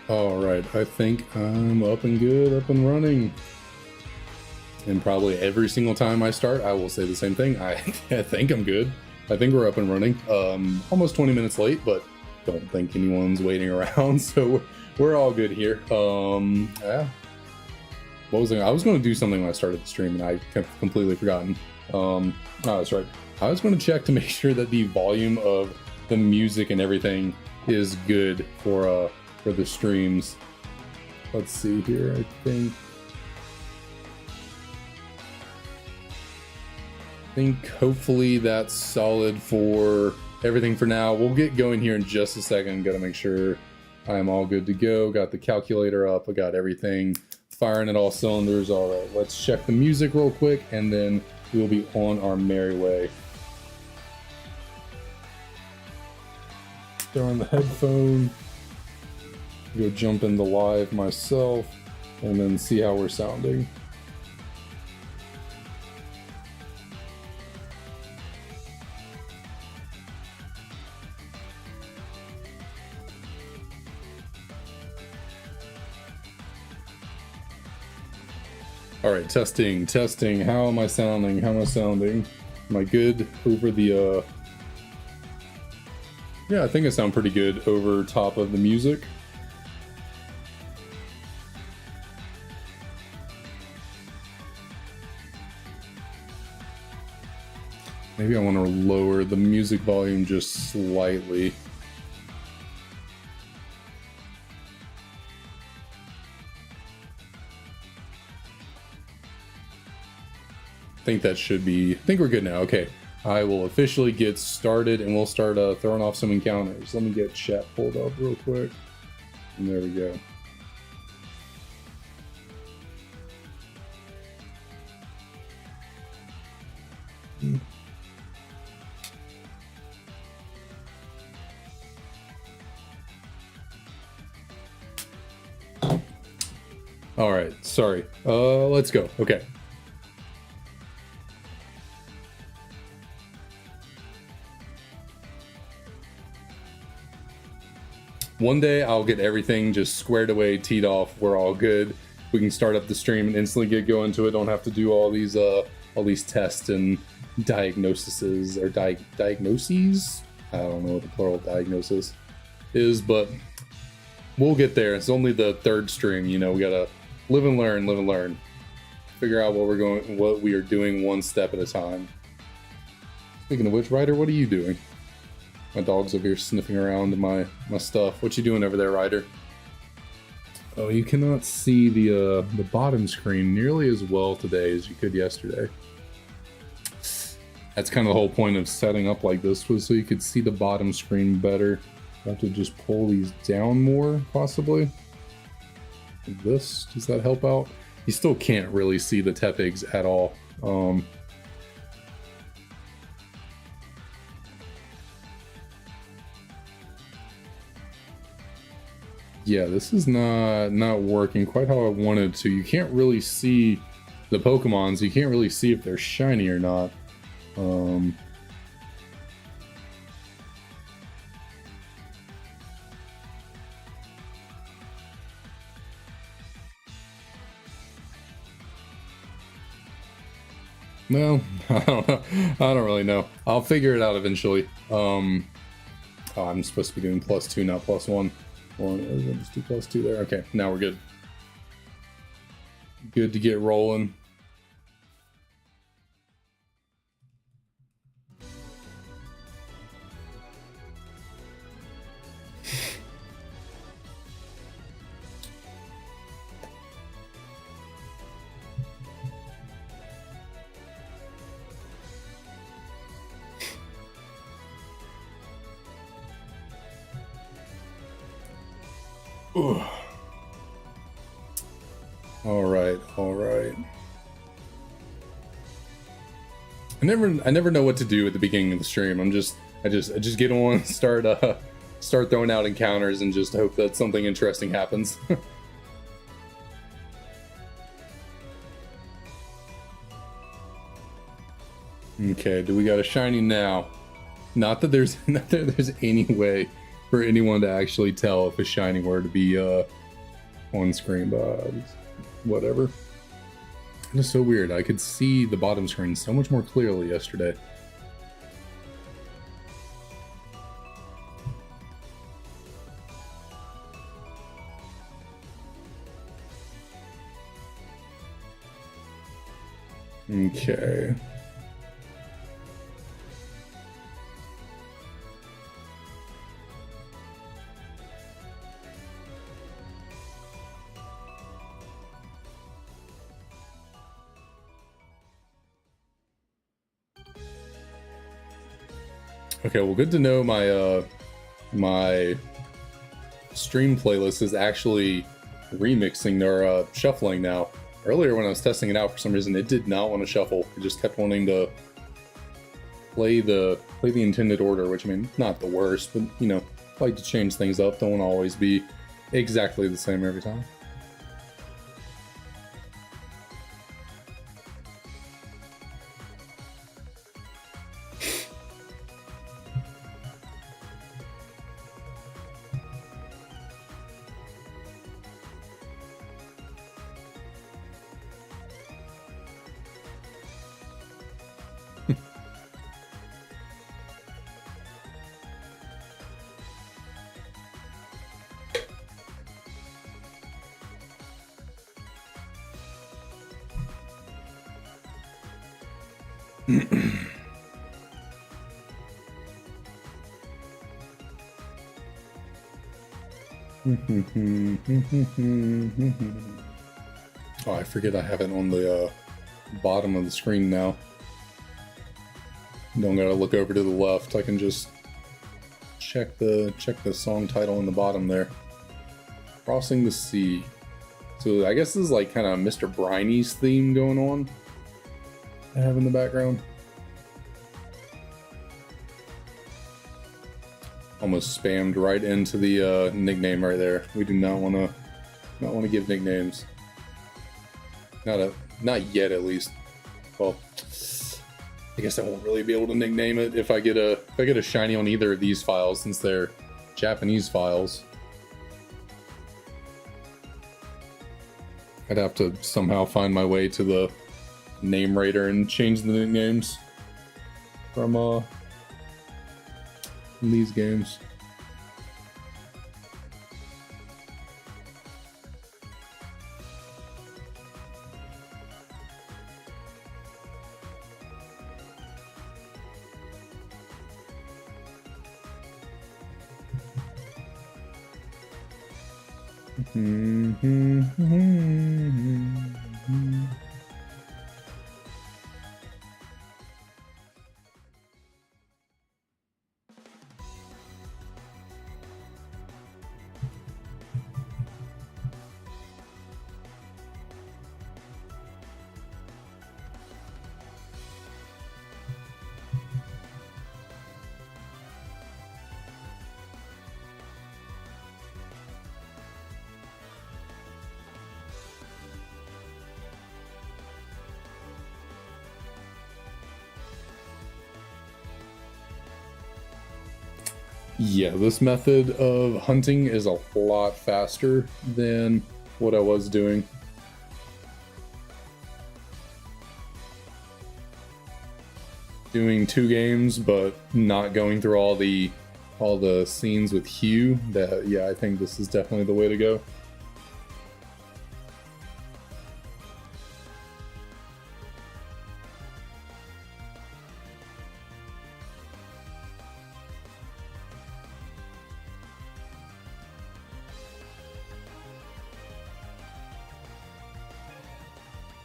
All right, I think I'm up and good, up and running. And probably every single time I start, I will say the same thing. I think I'm good. I think we're up and running. Almost 20 minutes late, but don't think anyone's waiting around, so we're all good here. Yeah. What was I was going to do something when I started the stream, and I completely forgotten. Oh, that's right. I was going to check to make sure that the volume of the music and everything is good for the streams. Let's see here. I think hopefully that's solid for everything for now. We'll get going here in just a second. Got to make sure I'm all good to go. Got the calculator up. I got everything firing at all cylinders. All right, let's check the music real quick, and then we'll be on our merry way. Throw on the headphone. Go jump into live myself, and then see how we're sounding. All right, testing. How am I sounding? Am I good over the, yeah, I think I sound pretty good over top of the music. Maybe I want to lower the music volume just slightly. I think that should be, I think we're good now. Okay, I will officially get started, and we'll start throwing off some encounters. Let me get chat pulled up real quick. And there we go. All right, sorry. Let's go. Okay. One day I'll get everything just squared away, teed off. We're all good. We can start up the stream and instantly get going to it. Don't have to do all these tests and diagnoses or diagnoses. I don't know what the plural diagnosis is, but we'll get there. It's only the third stream, you know. We gotta live and learn. Figure out what we are doing one step at a time. Speaking of which, Ryder, what are you doing? My dog's over here sniffing around my stuff. What you doing over there, Ryder? Oh, you cannot see the bottom screen nearly as well today as you could yesterday. That's kind of the whole point of setting up like this, was so you could see the bottom screen better. I have to just pull these down more, possibly. Like this, does that help out? You still can't really see the Tepigs at all. Yeah, this is not working quite how I wanted to. You can't really see the Pokemons. You can't really see if they're shiny or not. Well, I don't know. I don't really know. I'll figure it out eventually. Oh, I'm supposed to be doing +2, not +1. I'll just do +2 there. Okay, now we're good. Good to get rolling. All right. I never know what to do at the beginning of the stream. I just get on, start throwing out encounters, and just hope that something interesting happens. Okay, do we got a shiny now? Not that there's any way for anyone to actually tell if a shiny were to be on screen, but whatever. It is so weird. I could see the bottom screen so much more clearly yesterday. Okay. Okay, well, good to know my my stream playlist is actually remixing or shuffling now. Earlier when I was testing it out, for some reason it did not want to shuffle. It just kept wanting to play the intended order, which, I mean, not the worst, but you know, I like to change things up. Don't want to always be exactly the same every time. Oh, I forget I have it on the bottom of the screen now. Don't gotta look over to the left. I can just check the song title in the bottom there. Crossing the Sea. So I guess this is like kind of Mr. Briney's theme going on. I have in the background. Almost spammed right into the nickname right there. We do not want to give nicknames. Not yet, at least. Well, I guess I won't really be able to nickname it if I get a shiny on either of these files, since they're Japanese files. I'd have to somehow find my way to the name rater and change the nicknames from these games. Yeah, this method of hunting is a lot faster than what I was doing. Doing 2 games, but not going through all the scenes with Hugh. Yeah, I think this is definitely the way to go.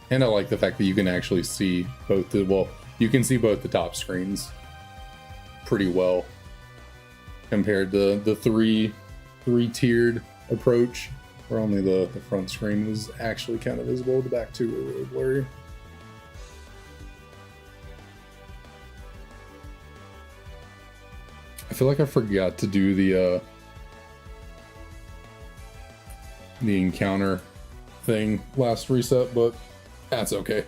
And I like the fact that you can actually see both you can see both the top screens pretty well compared to the three-tiered approach, where only the front screen was actually kind of visible. The back two were really blurry. I feel like I forgot to do the encounter thing last reset, but that's okay.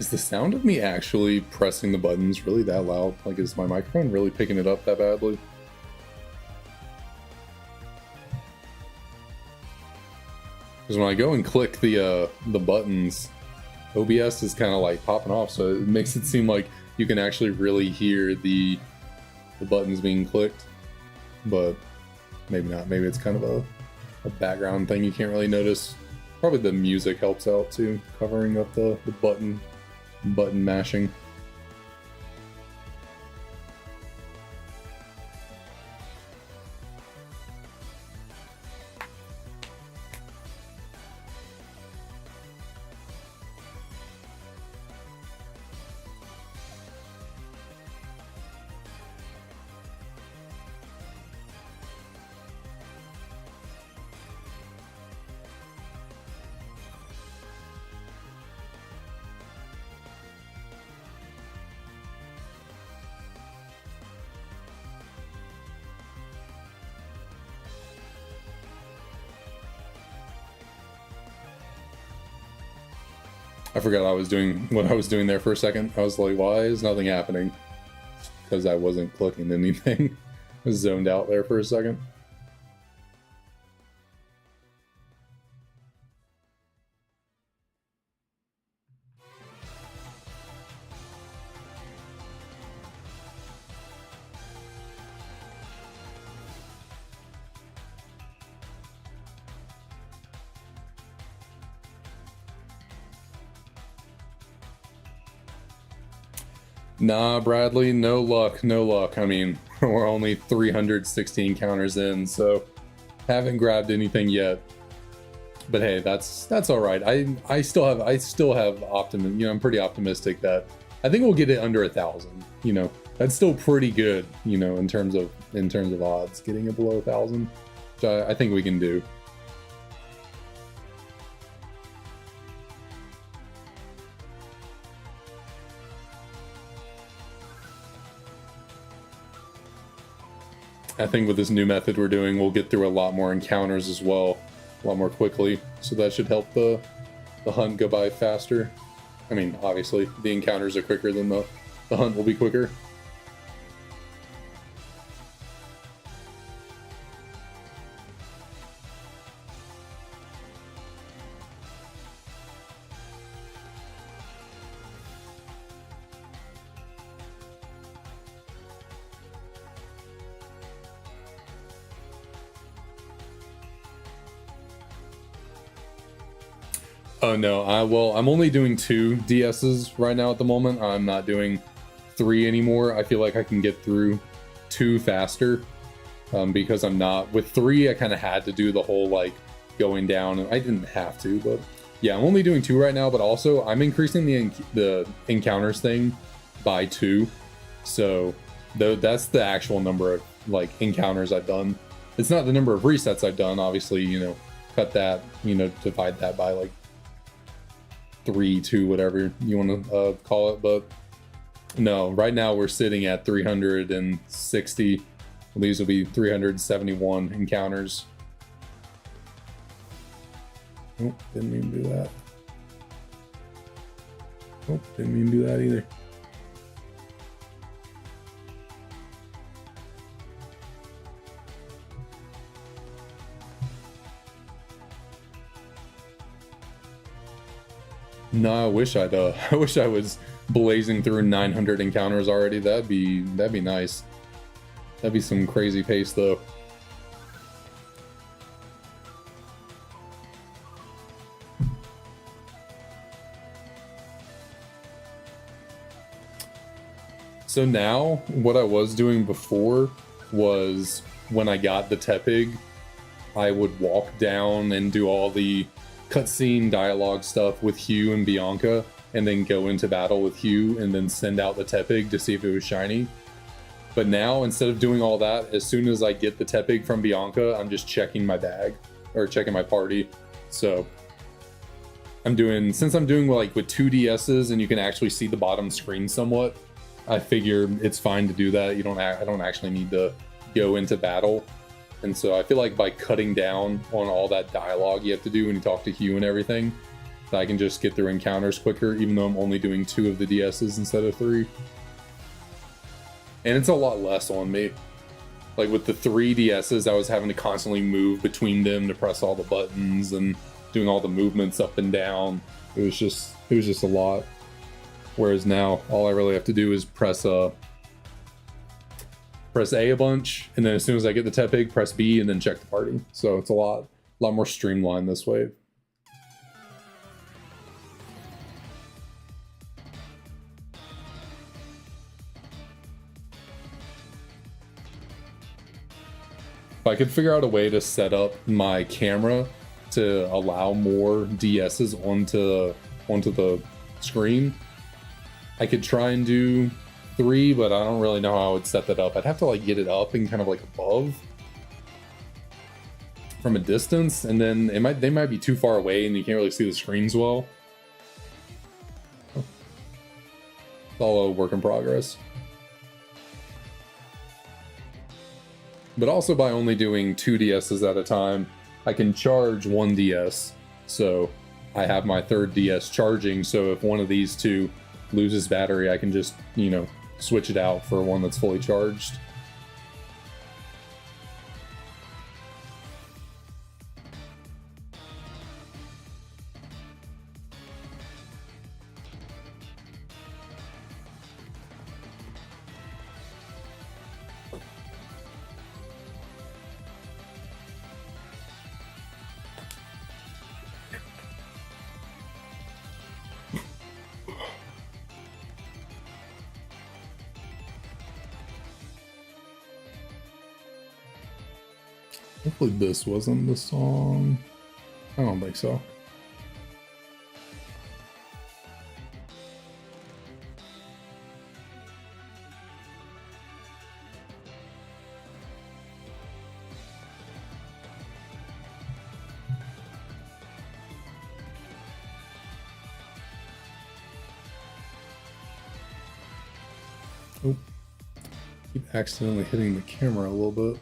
Is the sound of me actually pressing the buttons really that loud? Like, is my microphone really picking it up that badly? Because when I go and click the buttons, OBS is kind of like popping off, so it makes it seem like you can actually really hear the buttons being clicked, but maybe not. Maybe it's kind of a background thing you can't really notice. Probably the music helps out too, covering up the button mashing. I forgot I was doing what I was doing there for a second. I was like, why is nothing happening? Because I wasn't clicking anything. I was zoned out there for a second. Nah, Bradley, no luck, no luck. I mean, we're only 316 counters in, so haven't grabbed anything yet. But hey, that's all right. I still have optimism. You know, I'm pretty optimistic that I think we'll get it under 1,000. You know, that's still pretty good. You know, in terms of odds, getting it below 1,000, which I think we can do. I think with this new method we're doing, we'll get through a lot more encounters as well, a lot more quickly. So that should help the hunt go by faster. I mean, obviously, the encounters are quicker than the hunt will be quicker. Oh no, well, I'm only doing 2 DSs right now at the moment. I'm not doing 3 anymore. I feel like I can get through 2 faster because I'm not with 3. I kind of had to do the whole like going down, and I didn't have to, but yeah, I'm only doing 2 right now. But also, I'm increasing the encounters thing by 2, so that's the actual number of like encounters I've done. It's not the number of resets I've done. Obviously, you know, cut that, you know, divide that by like 3, 2, whatever you want to call it. But no, right now we're sitting at 360. These will be 371 encounters. Oh, didn't mean to do that. Oh, didn't mean to do that either. No, I wish I wish I was blazing through 900 encounters already. That'd be nice. That'd be some crazy pace though. So now, what I was doing before was when I got the Tepig, I would walk down and do all the cutscene dialogue stuff with Hugh and Bianca, and then go into battle with Hugh and then send out the Tepig to see if it was shiny. But now, instead of doing all that, as soon as I get the Tepig from Bianca, I'm just checking my bag or checking my party. So since I'm doing like with 2 DSs and you can actually see the bottom screen somewhat, I figure it's fine to do that. I don't actually need to go into battle. And so I feel like by cutting down on all that dialogue you have to do when you talk to Hugh and everything, that I can just get through encounters quicker, even though I'm only doing 2 of the DSs instead of 3. And it's a lot less on me. Like with the 3 DSs, I was having to constantly move between them to press all the buttons and doing all the movements up and down. It was just a lot. Whereas now, all I really have to do is press A a bunch, and then as soon as I get the Tepig, press B, and then check the party. So it's a lot more streamlined this way. If I could figure out a way to set up my camera to allow more DSs onto the screen, I could try and do 3, but I don't really know how I would set that up. I'd have to like get it up and kind of like above from a distance, and then they might be too far away and you can't really see the screens well. It's all a work in progress. But also by only doing 2 DSs at a time, I can charge 1 DS. So I have my 3rd DS charging, so if one of these 2 loses battery, I can just, you know, switch it out for one that's fully charged. Hopefully this wasn't the song. I don't think so. Oh, keep accidentally hitting the camera a little bit.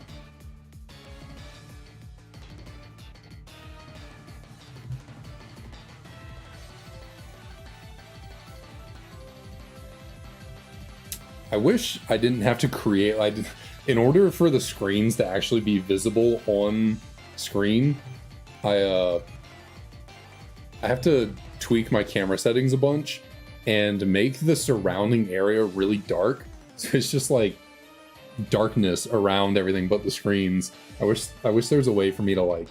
I wish I didn't have to create, like, in order for the screens to actually be visible on screen, I have to tweak my camera settings a bunch and make the surrounding area really dark. So it's just like darkness around everything but the screens. I wish there was a way for me to like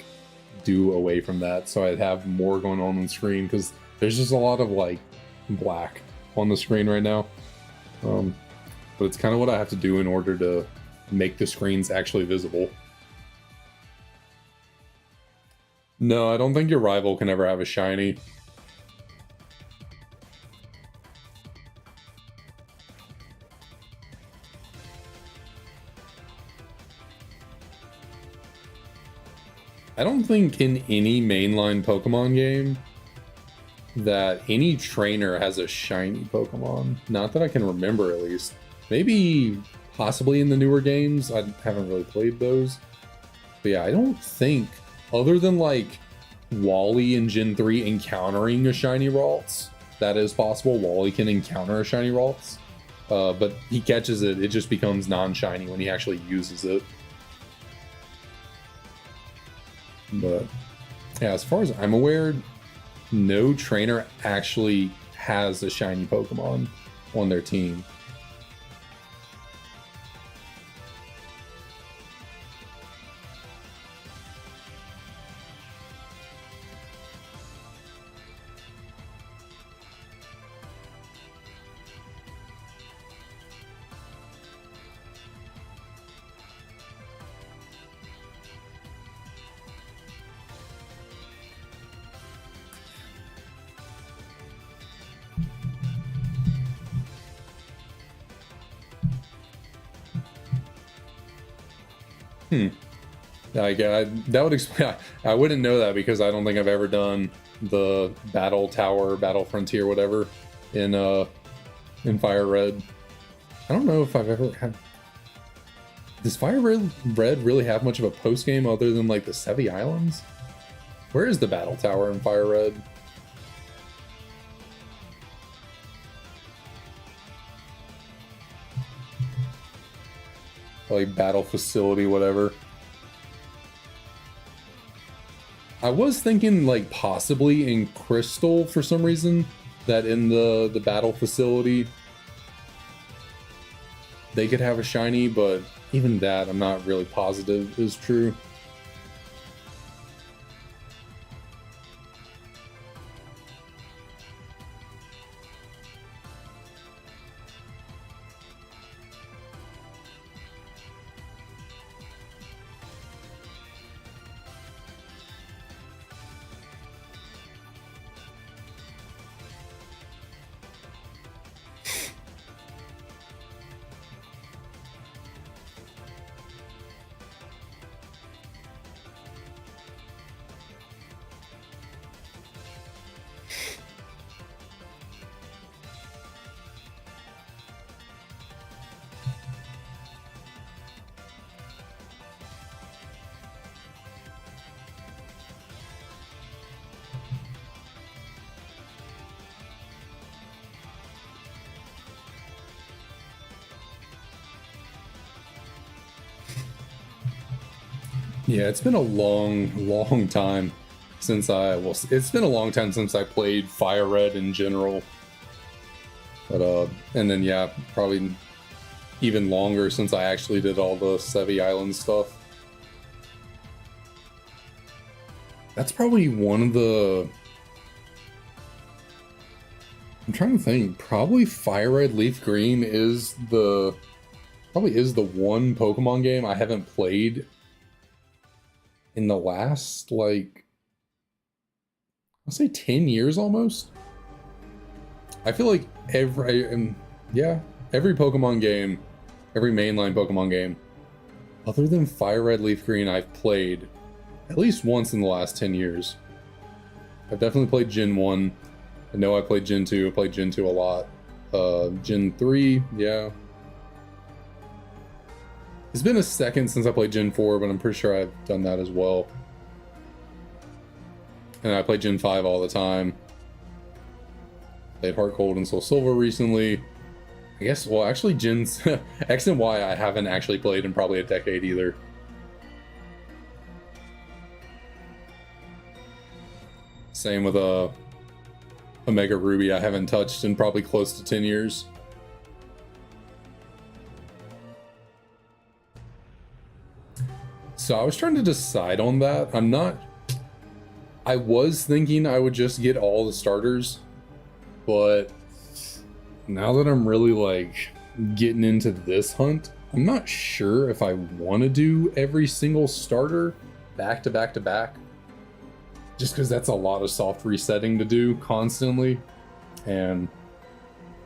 do away from that so I'd have more going on the screen, because there's just a lot of like black on the screen right now. But it's kind of what I have to do in order to make the screens actually visible. No, I don't think your rival can ever have a shiny. I don't think in any mainline Pokemon game that any trainer has a shiny Pokemon. Not that I can remember, at least. Maybe possibly in the newer games. I haven't really played those. But yeah, I don't think, other than like Wally in Gen 3 encountering a shiny Ralts, that is possible. Wally can encounter a shiny Ralts. But he catches it, it just becomes non-shiny when he actually uses it. But yeah, as far as I'm aware, no trainer actually has a shiny Pokemon on their team. That would explain. I wouldn't know that because I don't think I've ever done the Battle Tower, Battle Frontier, whatever, in Fire Red. I don't know if I've ever had. Does Fire Red really have much of a post game other than like the Sevi Islands? Where is the Battle Tower in Fire Red? like battle facility, whatever. I was thinking like possibly in Crystal for some reason, that in the battle facility they could have a shiny, but even that I'm not really positive is true. Yeah, it's been a long time since it's been a long time since I played Fire Red in general. But and then yeah, probably even longer since I actually did all the Sevi Island stuff. That's probably one of the... I'm trying to think. Probably Fire Red Leaf Green is the... Probably is the one Pokemon game I haven't played in the last, like, I'll say 10 years almost. I feel like every Pokemon game, every mainline Pokemon game, other than Fire Red Leaf Green, I've played at least once in the last 10 years. I've definitely played Gen 1. I know I played Gen 2. I played Gen 2 a lot. Gen 3, yeah. It's been a second since I played Gen 4, but I'm pretty sure I've done that as well. And I play Gen 5 all the time. Played Heart Gold and Soul Silver recently. I guess, well, actually, Gens X and Y I haven't actually played in probably a decade either. Same with Omega Ruby, I haven't touched in probably close to 10 years. So I was trying to decide on that. I was thinking I would just get all the starters, but now that I'm really like getting into this hunt, I'm not sure if I want to do every single starter back to back to back, just because that's a lot of soft resetting to do constantly, and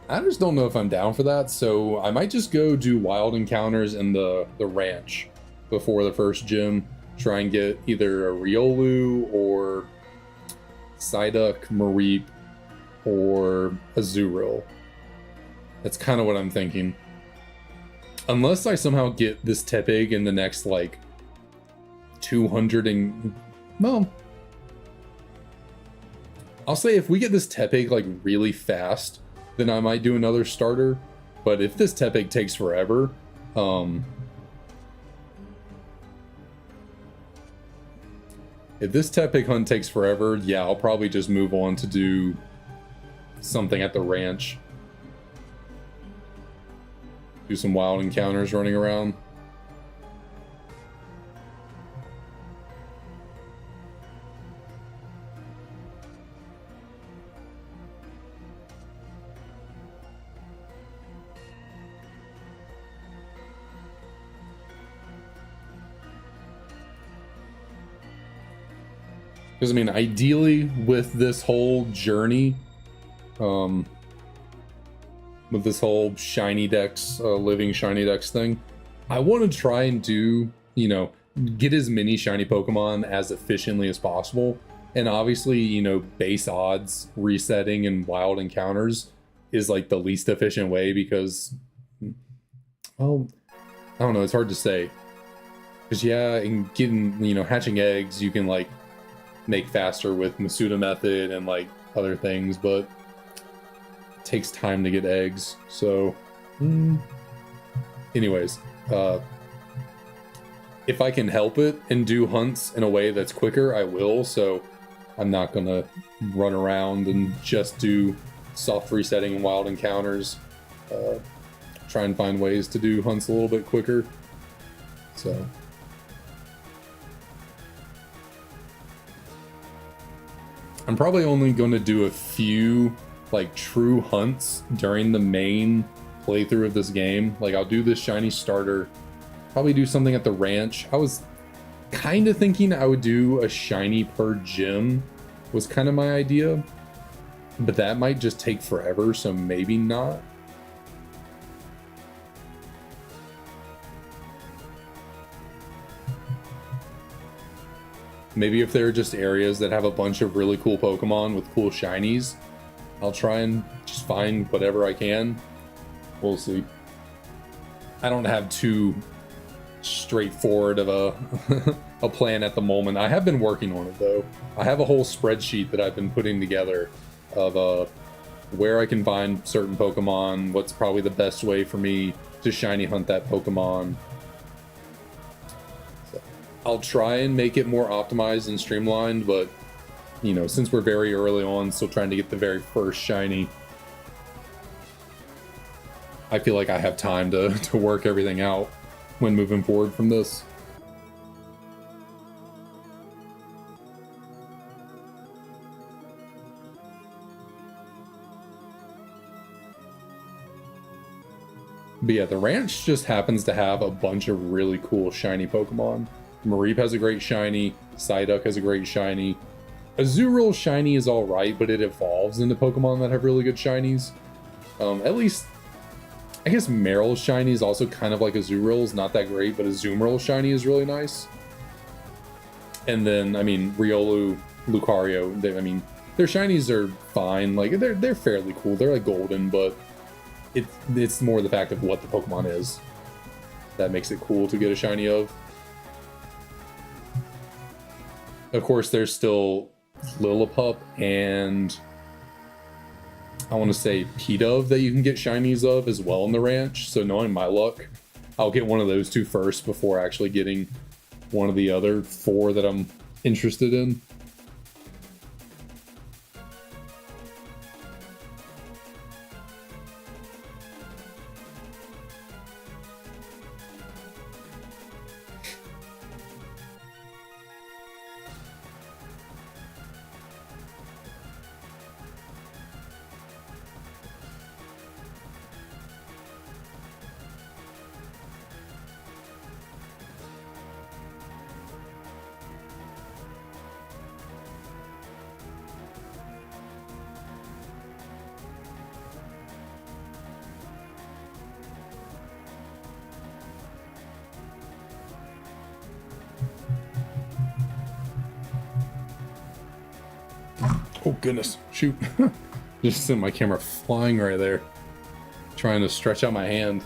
I just don't know if I'm down for that. So I might just go do wild encounters in the ranch before the first gym, try and get either a Riolu or Psyduck, Mareep, or Azurill. That's kind of what I'm thinking. Unless I somehow get this Tepig in the next, like, 200 and... Well, I'll say if we get this Tepig, like, really fast, then I might do another starter. But if this Tepig takes forever, if this Tepig hunt takes forever, yeah, I'll probably just move on to do something at the ranch. Do some wild encounters running around. Because, I mean, ideally, with this whole journey, with this whole Shiny Dex, living Shiny Dex thing, I want to try and do, you know, get as many Shiny Pokemon as efficiently as possible. And obviously, you know, base odds resetting and wild encounters is, like, the least efficient way because, well, I don't know, it's hard to say. Because, yeah, in getting, you know, hatching eggs, you can, like, make faster with Masuda method and like other things, but it takes time to get eggs. So anyways, if I can help it and do hunts in a way that's quicker, I will. So I'm not gonna run around and just do soft resetting and wild encounters. Try and find ways to do hunts a little bit quicker. So I'm probably only going to do a few like true hunts during the main playthrough of this game. Like I'll do this shiny starter, probably do something at the ranch. I was kind of thinking I would do a shiny per gym, was kind of my idea, but that might just take forever, so maybe not. Maybe if there are just areas that have a bunch of really cool Pokemon with cool shinies, I'll try and just find whatever I can. We'll see. I don't have too straightforward of a plan at the moment. I have been working on it though. I have a whole spreadsheet that I've been putting together of where I can find certain Pokemon, what's probably the best way for me to shiny hunt that Pokemon. I'll try and make it more optimized and streamlined, but you know, since we're very early on, still trying to get the very first shiny, I feel like I have time to work everything out when moving forward from this. But yeah, the ranch just happens to have a bunch of really cool shiny Pokemon. Mareep has a great shiny, Psyduck has a great shiny. Azurill shiny is alright, but it evolves into Pokemon that have really good shinies. At least, I guess Meryl's shiny is also kind of like Azurill's, not that great, but Azumarill shiny is really nice. And then, I mean, Riolu, Lucario, I mean, their shinies are fine. Like, they're fairly cool. They're like golden, but it's more the fact of what the Pokemon is that makes it cool to get a shiny of. Of course, there's still Lillipup and I want to say Pidove that you can get shinies of as well in the ranch. So knowing my luck, I'll get one of those two first before actually getting one of the other 4 that I'm interested in. Oh goodness, shoot. Just sent my camera flying right there. Trying to stretch out my hand.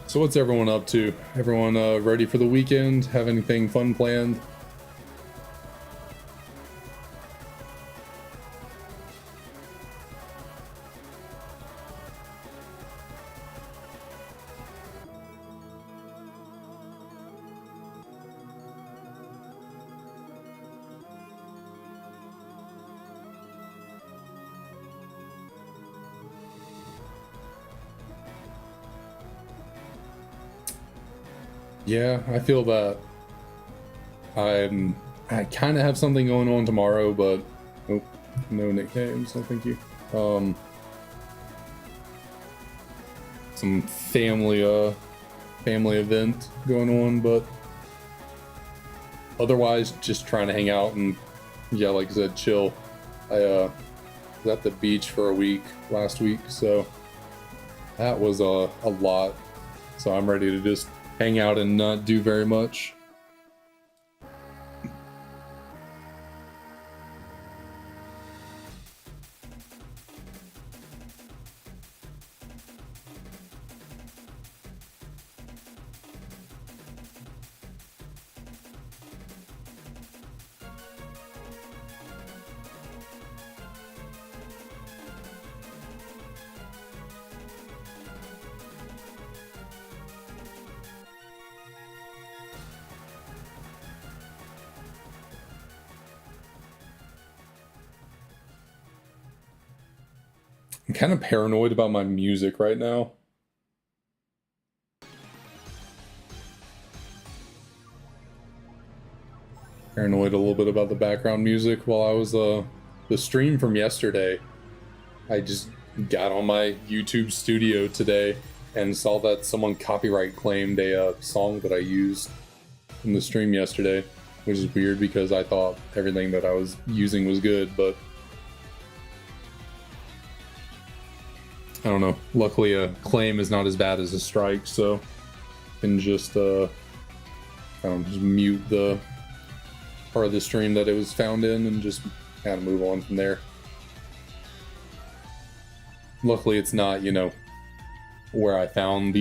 So what's everyone up to? Everyone ready for the weekend? Have anything fun planned? Yeah, I feel that I kind of have something going on tomorrow, but nope, no nicknames, no thank you. Some family event going on, but otherwise just trying to hang out and yeah, like I said, chill. I was at the beach for a week last week, so that was a lot. So I'm ready to just hang out and not do very much. I'm kind of paranoid about my music right now. Paranoid a little bit about the background music while I was the stream from yesterday. I just got on my YouTube studio today and saw that someone copyright claimed a song that I used in the stream yesterday, which is weird because I thought everything that I was using was good, but I don't know. Luckily, a claim is not as bad as a strike, so I can just just mute the part of the stream that it was found in and just kind of move on from there. Luckily, it's not, where I found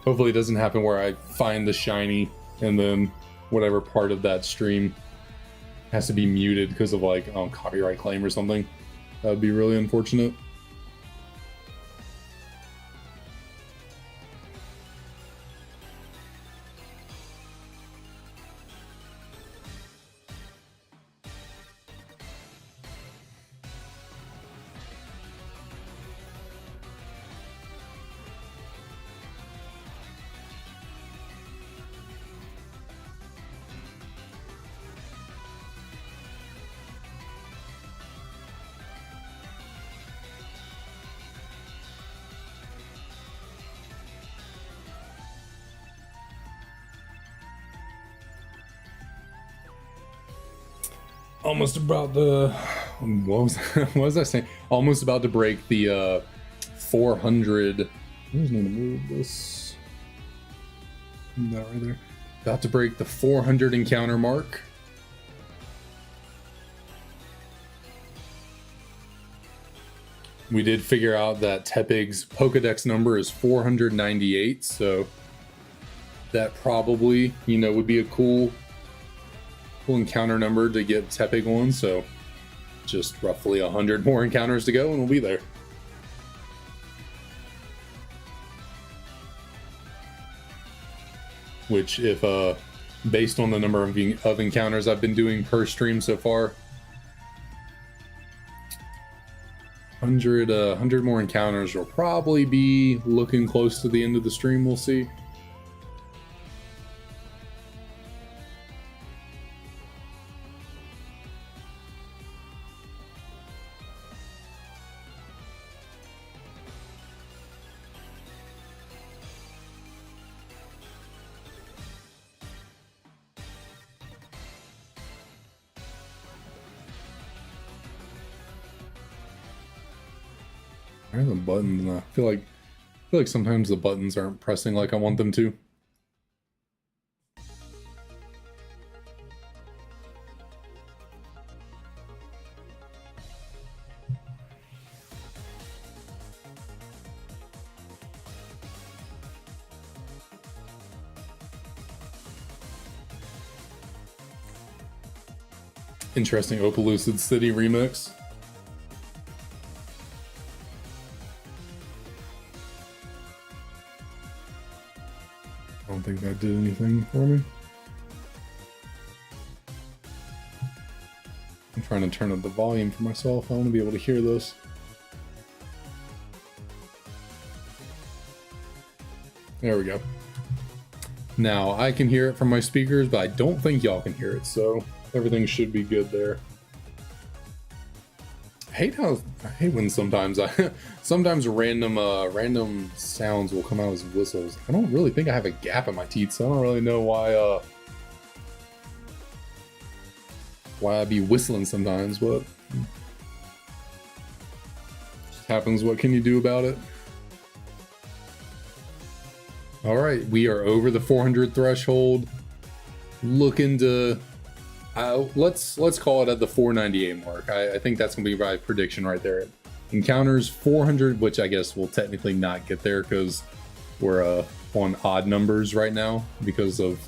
hopefully it doesn't happen where I find the shiny and then whatever part of that stream has to be muted because of copyright claim or something. That would be really unfortunate. Almost about the what was I saying? Almost about to break the 400. I just need to move this. That right there. About to break the 400 encounter mark. We did figure out that Tepig's Pokedex number is 498, so that probably, would be a cool encounter number to get Tepig on, so just roughly 100 more encounters to go and we'll be there. Which, if based on the number of encounters I've been doing per stream so far, 100 more encounters will probably be looking close to the end of the stream. We'll see. Where are the buttons? I feel like sometimes the buttons aren't pressing like I want them to. Interesting Opalucid City remix. I don't think that did anything for me. I'm trying to turn up the volume for myself. I want to be able to hear this. There we go. Now I can hear it from my speakers, but I don't think y'all can hear it, so everything should be good there. I hate when sometimes random sounds will come out as whistles. I don't really think I have a gap in my teeth, so I don't really know why I'd be whistling sometimes, but it just happens. What can you do about it? All right, we are over the 400 threshold. Looking to let's call it at the 498 mark. I think that's gonna be my prediction right there. Encounters 400, which I guess we'll technically not get there because we're on odd numbers right now because of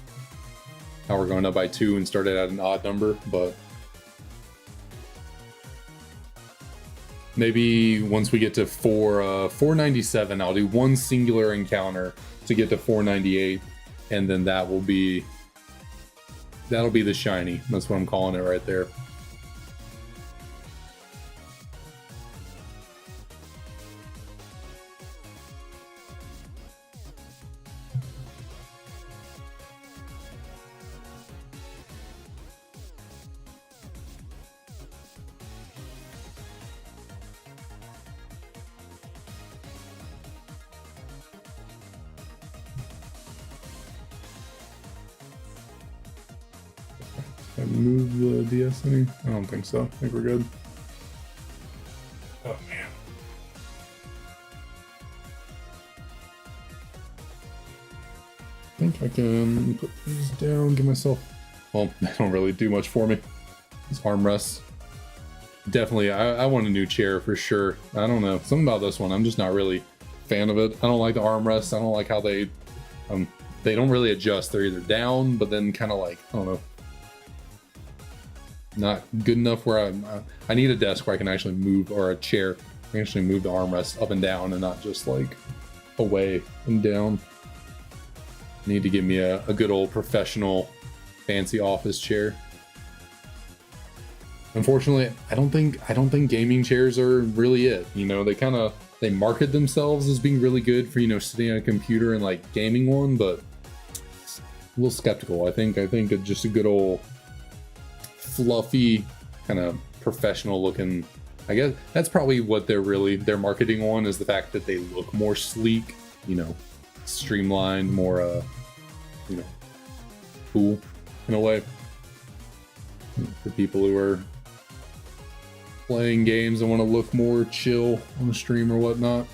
how we're going up by 2 and started at an odd number. But maybe once we get to 497, I'll do one singular encounter to get to 498, and then that'll be the shiny. That's what I'm calling it right there. Can I move the DS any? I don't think so. I think we're good. Oh man. I think I can put these down, give myself, well, they don't really do much for me. These armrests. Definitely, I want a new chair for sure. I don't know, something about this one, I'm just not really a fan of it. I don't like the armrests. I don't like how they don't really adjust. They're either down, but then kind of like, I don't know, not good enough where I need a desk where I can actually move, or a chair, I can actually move the armrest up and down and not just like away and down. I need to give me a good old professional fancy office chair. Unfortunately, I don't think gaming chairs are really it. You know, they market themselves as being really good for, you know, sitting on a computer and like gaming one, but a little skeptical. I think just a good old fluffy kind of professional looking, I guess that's probably what they're marketing on, is the fact that they look more sleek, you know, streamlined, more you know, cool in a way for people who are playing games and want to look more chill on the stream or whatnot.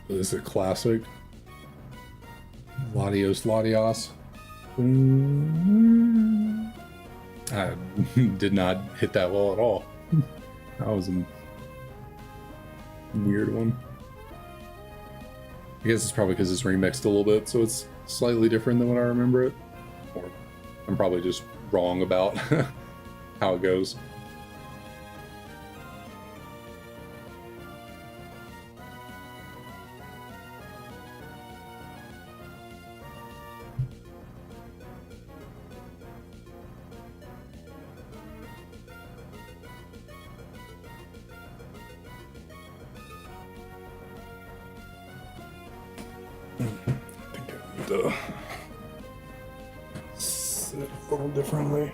This is a classic. Latios Latios. I did not hit that well at all. That was a weird one. I guess it's probably because it's remixed a little bit, so it's slightly different than what I remember it. Or I'm probably just wrong about how it goes. Sit a little differently.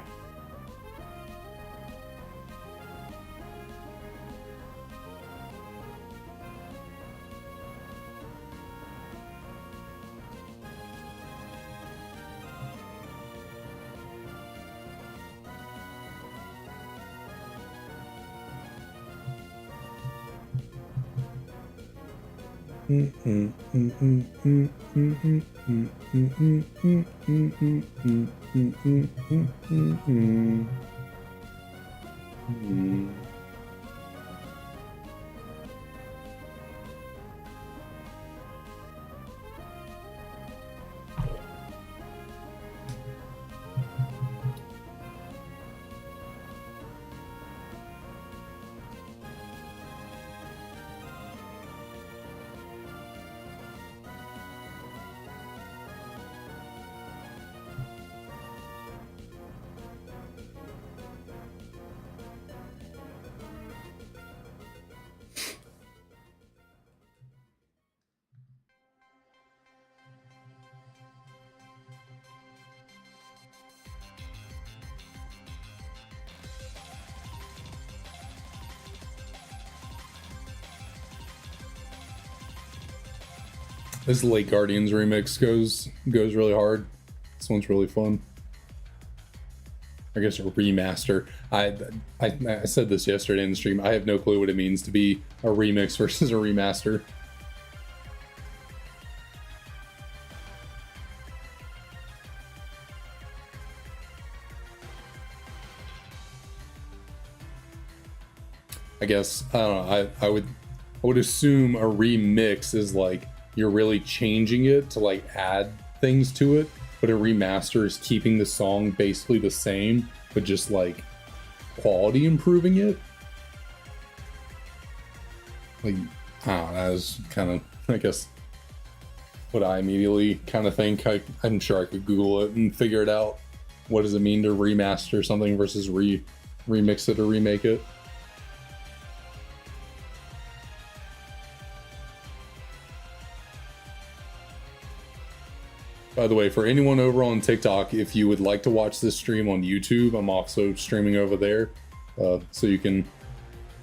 This Lake Guardians remix goes really hard. This one's really fun. I guess a remaster. I said this yesterday in the stream. I have no clue what it means to be a remix versus a remaster. I guess I don't know. I would assume a remix is like you're really changing it to like add things to it, but a remaster is keeping the song basically the same, but just like quality improving it. Like, I don't know, that was kind of, I guess, what I immediately kind of think. I'm sure I could Google it and figure it out. What does it mean to remaster something versus remix it or remake it? By the way, for anyone over on TikTok, if you would like to watch this stream on YouTube, I'm also streaming over there, so you can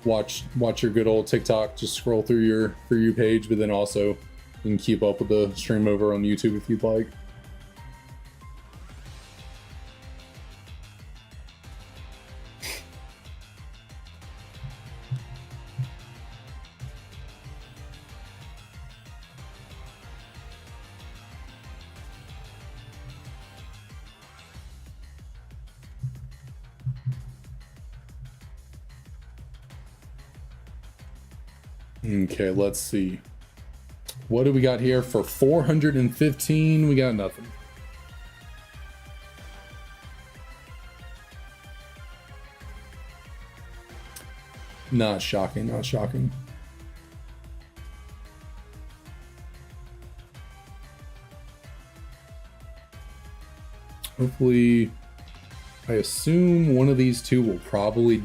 watch your good old TikTok. Just scroll through your For You page, but then also you can keep up with the stream over on YouTube if you'd like. Okay, let's see. What do we got here for 415? We got nothing. Not shocking, not shocking. Hopefully, I assume one of these two will probably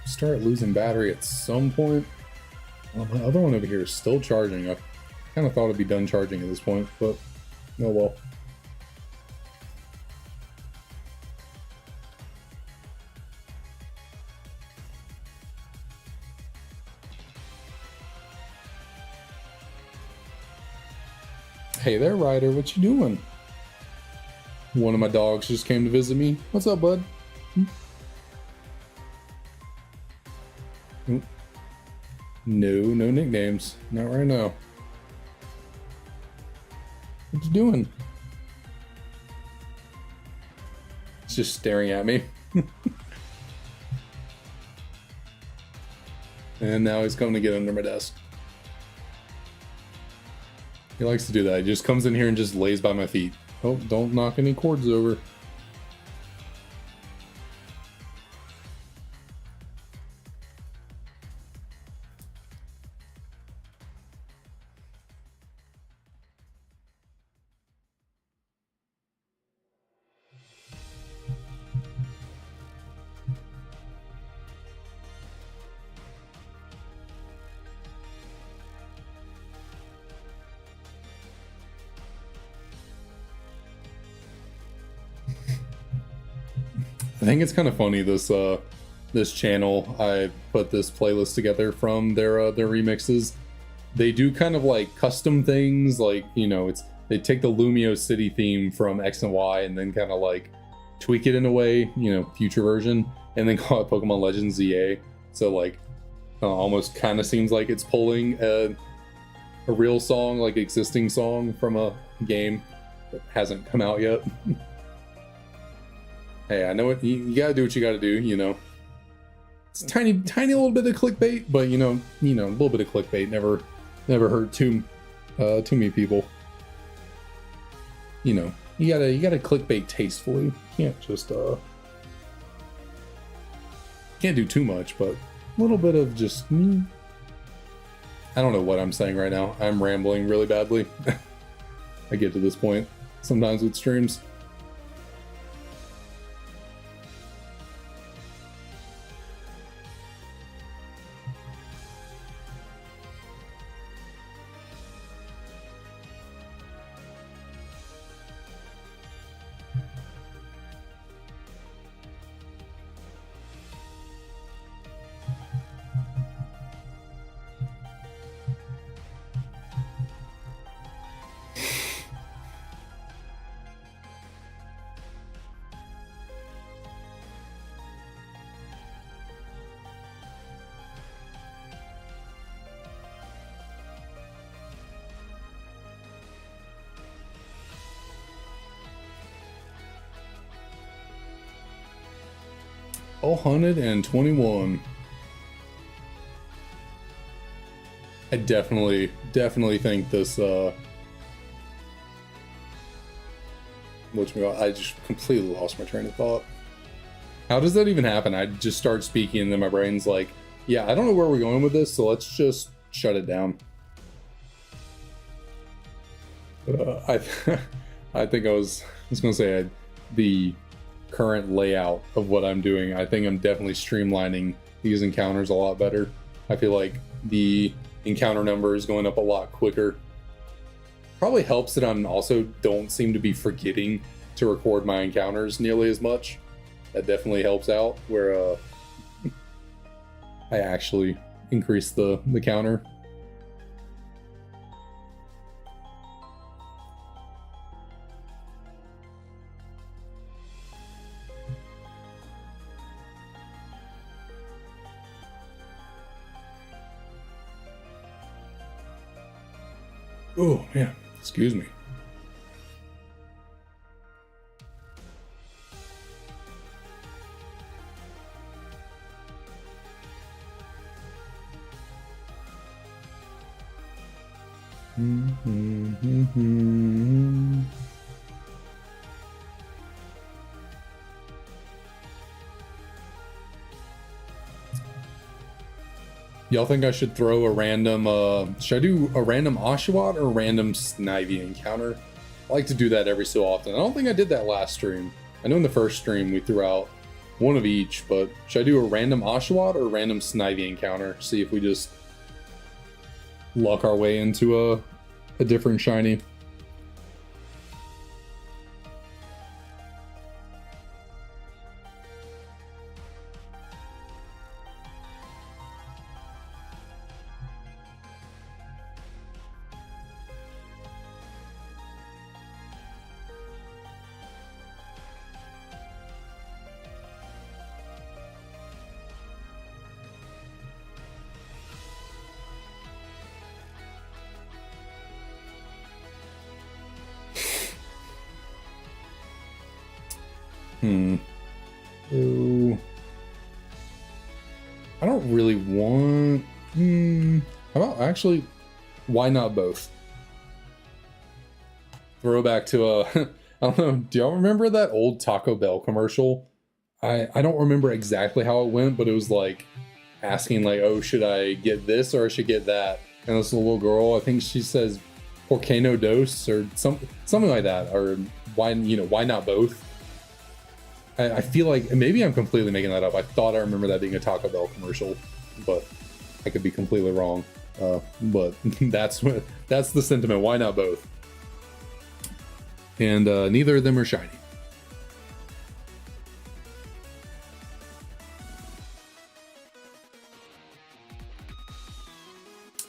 start losing battery at some point. Well, my other one over here is still charging. I kind of thought it'd be done charging at this point, but oh well. Hey there, Ryder. What you doing? One of my dogs just came to visit me. What's up, bud? No nicknames. Not right now. What you doing? It's just staring at me. And now he's coming to get under my desk. He likes to do that. He just comes in here and just lays by my feet. Oh, don't knock any cords over. I think it's kind of funny, this channel. I put this playlist together from their remixes. They do kind of like custom things, like, you know, they take the Lumio City theme from X and Y and then kind of like tweak it in a way, you know, future version, and then call it Pokemon Legends ZA. So like, almost kind of seems like it's pulling a real song, like existing song from a game that hasn't come out yet. Hey, I know what you gotta do. What you gotta do, you know. It's tiny little bit of clickbait, but you know, a little bit of clickbait never hurt too many people. You know, you gotta clickbait tastefully. You can't just can't do too much, but a little bit of just. I don't know what I'm saying right now. I'm rambling really badly. I get to this point sometimes with streams. Oh, 121. I definitely think this I just completely lost my train of thought. How does that even happen? I just start speaking and then my brain's like, yeah, I don't know where we're going with this, so let's just shut it down. I I think I was gonna say the current layout of what I'm doing. I think I'm definitely streamlining these encounters a lot better. I feel like the encounter number is going up a lot quicker. Probably helps that I'm also don't seem to be forgetting to record my encounters nearly as much. That definitely helps out where I actually increase the counter. Oh, yeah. Excuse me. Y'all think I should throw a random, should I do a random Oshawott or a random Snivy encounter? I like to do that every so often. I don't think I did that last stream. I know in the first stream we threw out one of each, but should I do a random Oshawott or a random Snivy encounter? See if we just luck our way into a different shiny. So I don't really want. How about actually? Why not both? Throwback to I don't know. Do y'all remember that old Taco Bell commercial? I don't remember exactly how it went, but it was like asking like, oh, should I get this or I should get that? And this little girl, I think she says, "Por qué no dos?" or something like that, or why not both? I feel like maybe I'm completely making that up. I thought I remember that being a Taco Bell commercial, but I could be completely wrong. But that's the sentiment. Why not both? And neither of them are shiny.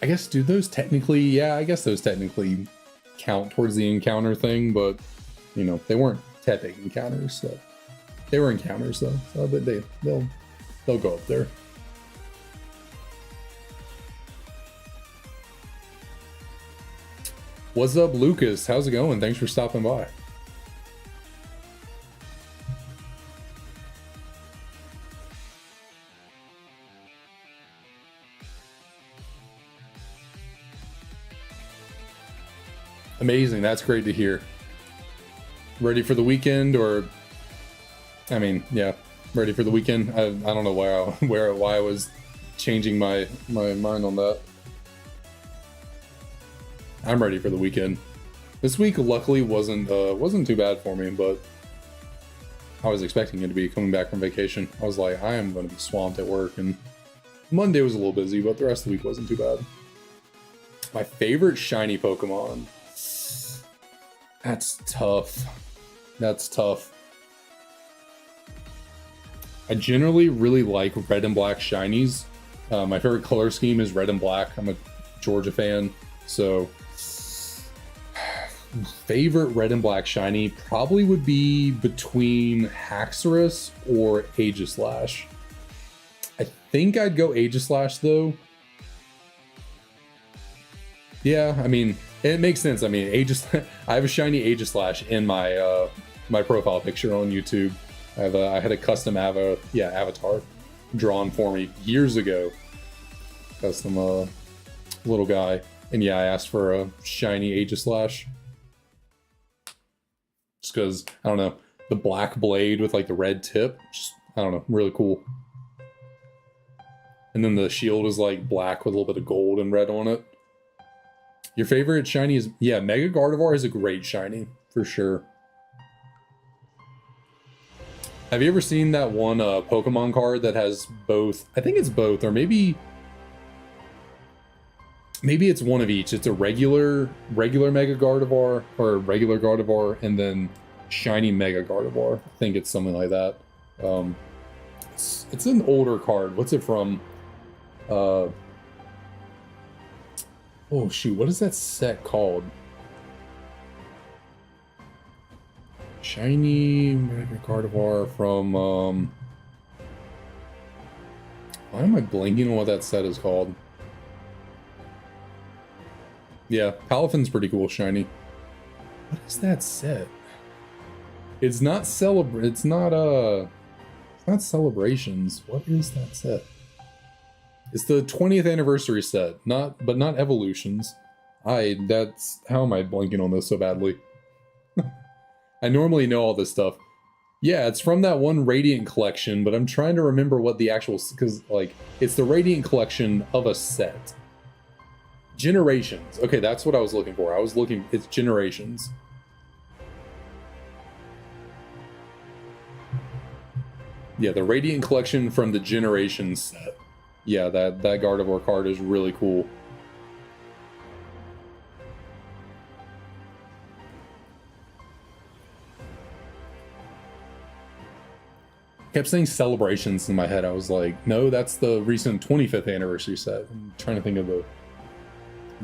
I guess do those technically? Yeah, I guess those technically count towards the encounter thing, but you know they weren't Tepig encounters. So. They were encounters though, so they'll go up there. What's up, Lucas? How's it going? Thanks for stopping by. Amazing. That's great to hear. Ready for the weekend or? I mean, yeah, ready for the weekend. I don't know why I was changing my mind on that. I'm ready for the weekend. This week, luckily, wasn't too bad for me, but I was expecting it to be coming back from vacation. I was like, I am going to be swamped at work, and Monday was a little busy, but the rest of the week wasn't too bad. My favorite shiny Pokemon. That's tough. That's tough. I generally really like red and black shinies. My favorite color scheme is red and black. I'm a Georgia fan, so favorite red and black shiny probably would be between Haxorus or Aegislash. I think I'd go Aegislash though. Yeah, I mean, it makes sense. I mean, I have a shiny Aegislash in my my profile picture on YouTube. I had a custom avatar drawn for me years ago. Custom little guy, and yeah, I asked for a shiny Aegislash. Just because I don't know, the black blade with like the red tip, just I don't know, really cool. And then the shield is like black with a little bit of gold and red on it. Your favorite shiny is, yeah, Mega Gardevoir is a great shiny, for sure. Have you ever seen that one Pokemon card that has both? I think it's both, or maybe it's one of each. It's a regular Mega Gardevoir, or regular Gardevoir, and then shiny Mega Gardevoir. I think it's something like that. It's an older card. What's it from? Oh shoot, what is that set called? Shiny Mega Gardevoir from why am I blanking on what that set is called? Yeah, Palafin's pretty cool shiny. What is that set? It's not it's not Celebrations. What is that set? It's the 20th anniversary set, but not Evolutions. That's how am I blanking on this so badly? I normally know all this stuff. Yeah, it's from that one Radiant collection, but I'm trying to remember what the actual, because like it's the Radiant collection of a set. Generations. Okay, that's what I was looking for. It's Generations. Yeah, the Radiant collection from the Generations set. Yeah, that Gardevoir card is really cool. Kept saying Celebrations in my head. I was like, no, that's the recent 25th anniversary set. I'm trying to think of the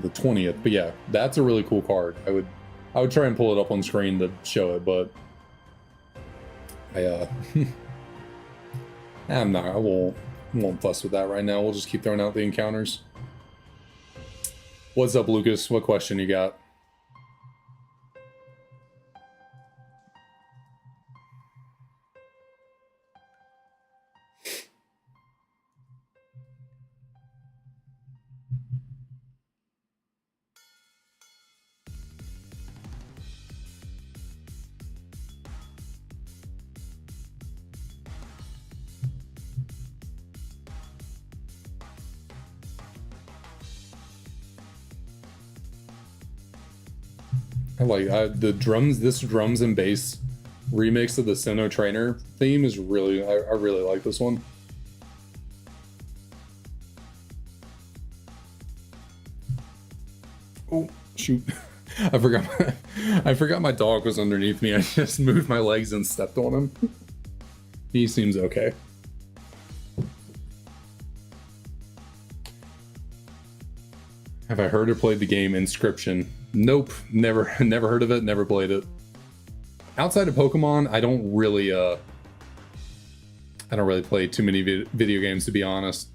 20th, but yeah, that's a really cool card. I would try and pull it up on screen to show it, but I won't fuss with that right now. We'll just keep throwing out the encounters. What's up, Lucas? What question you got? I like the drums. This drums and bass remix of the Sinnoh Trainer theme is really, I really like this one. Oh shoot! I forgot my dog was underneath me. I just moved my legs and stepped on him. He seems okay. Have I heard or played the game Inscription? Nope, never heard of it, never played it. Outside of Pokemon, I don't really play too many video games, to be honest.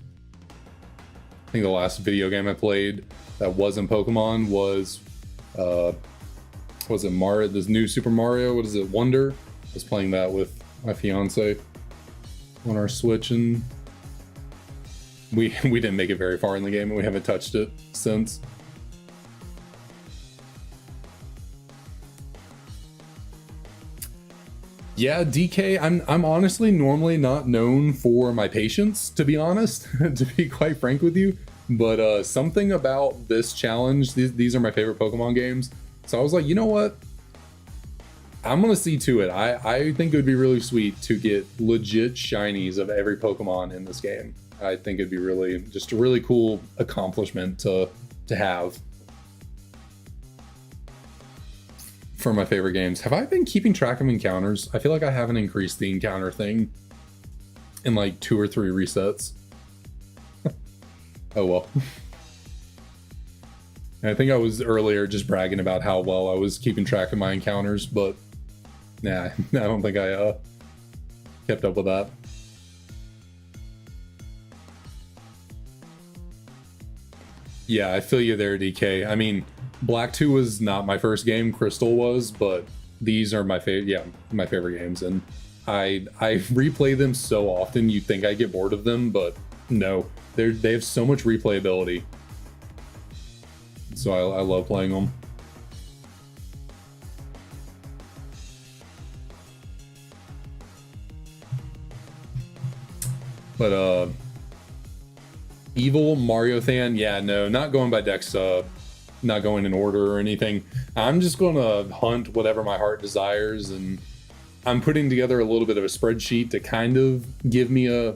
I think the last video game I played that wasn't Pokemon was it Mario? This new Super Mario, what is it, Wonder? I was playing that with my fiance on our Switch, and we didn't make it very far in the game, and we haven't touched it since. Yeah, DK, I'm honestly normally not known for my patience, to be honest, to be quite frank with you. But something about this challenge, these are my favorite Pokemon games. So I was like, you know what? I'm gonna see to it. I think it would be really sweet to get legit shinies of every Pokemon in this game. I think it'd be really, just a really cool accomplishment to have. For my favorite games. Have I been keeping track of encounters? I feel like I haven't increased the encounter thing in like 2 or 3 resets. Oh well. And I think I was earlier just bragging about how well I was keeping track of my encounters, but nah, I don't think I kept up with that. Yeah, I feel you there, DK. I mean, Black 2 was not my first game, Crystal was, but these are my favorite games, and I replay them so often you'd think I get bored of them, but no, they have so much replayability. So I love playing them. But Evil Mario Than, yeah, no, not going by dex, not going in order or anything. I'm just gonna hunt whatever my heart desires, and I'm putting together a little bit of a spreadsheet to kind of give me a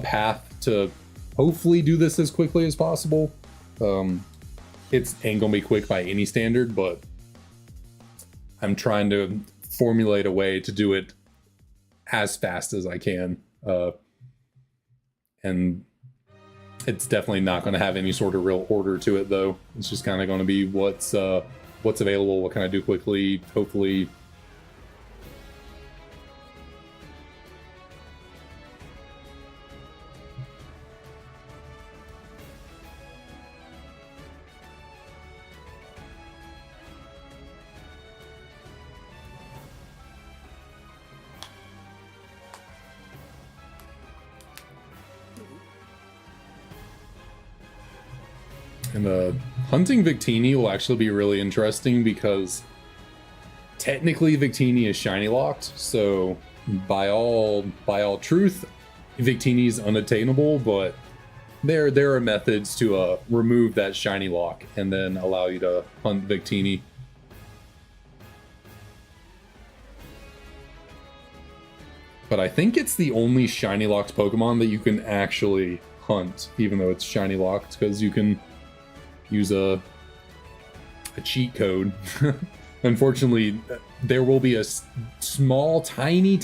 path to hopefully do this as quickly as possible. It ain't gonna be quick by any standard, but I'm trying to formulate a way to do it as fast as I can. And it's definitely not going to have any sort of real order to it, though. It's just kind of going to be what's available, what can I do quickly, hopefully. And hunting Victini will actually be really interesting because technically Victini is shiny locked, so by all truth, Victini is unattainable, but there are methods to remove that shiny lock and then allow you to hunt Victini. But I think it's the only shiny locked Pokemon that you can actually hunt, even though it's shiny locked, because you can use a cheat code. Unfortunately, there will be a small, tiny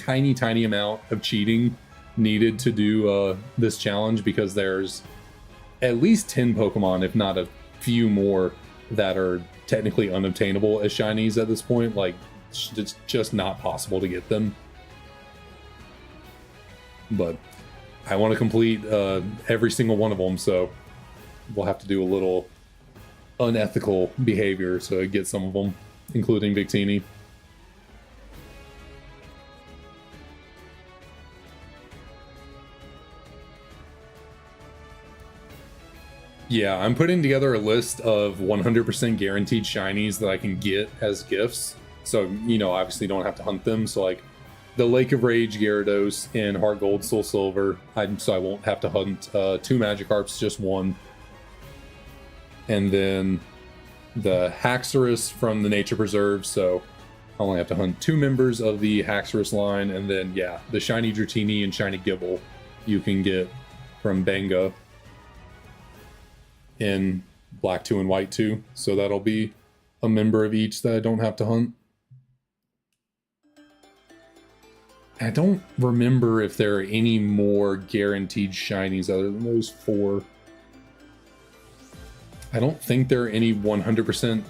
amount of cheating needed to do this challenge, because there's at least 10 Pokemon, if not a few more, that are technically unobtainable as shinies at this point. Like, it's just not possible to get them. But I want to complete every single one of them, so we'll have to do a little unethical behavior to get some of them, including Victini. Yeah, I'm putting together a list of 100% guaranteed shinies that I can get as gifts. So, you know, obviously don't have to hunt them. So, like, the Lake of Rage Gyarados in Heart Gold, Soul Silver, so I won't have to hunt 2 Magikarps, just 1. And then the Haxorus from the Nature Preserve, so I only have to hunt 2 members of the Haxorus line. And then, yeah, the Shiny Dratini and Shiny Gible you can get from Banga in Black 2 and White 2. So that'll be a member of each that I don't have to hunt. I don't remember if there are any more guaranteed shinies other than those 4. I don't think there are any 100%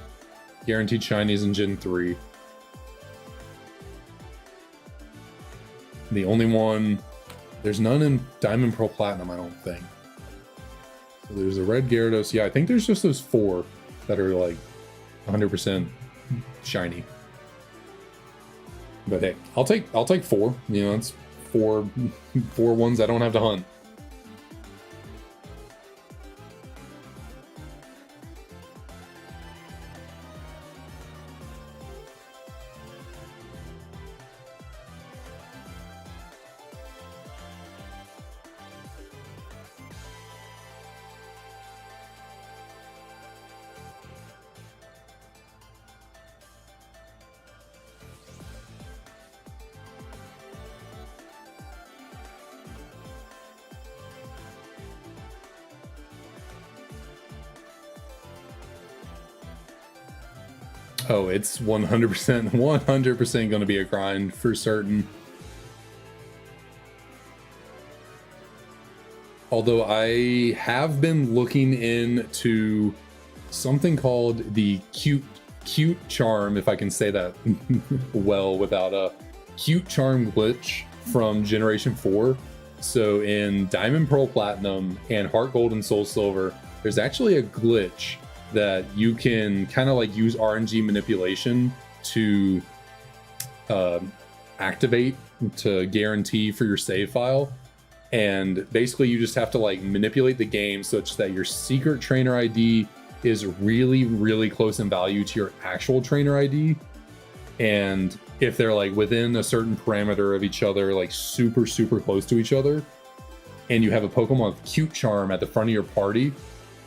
guaranteed shinies in Gen 3. The only one... There's none in Diamond, Pearl, Platinum, I don't think. So there's a Red Gyarados. Yeah, I think there's just those 4 that are, like, 100% shiny. But hey, I'll take 4. You know, it's 4 ones I don't have to hunt. Oh, it's 100% going to be a grind for certain. Although I have been looking into something called the cute charm, if I can say that well without a cute charm glitch from Generation 4. So in Diamond, Pearl, Platinum, and Heart Gold and Soul Silver, there's actually a glitch that you can kind of like use RNG manipulation to activate to guarantee for your save file. And basically you just have to like manipulate the game such that your secret trainer ID is really, really close in value to your actual trainer ID. And if they're like within a certain parameter of each other, like super, super close to each other, and you have a Pokemon with Cute Charm at the front of your party,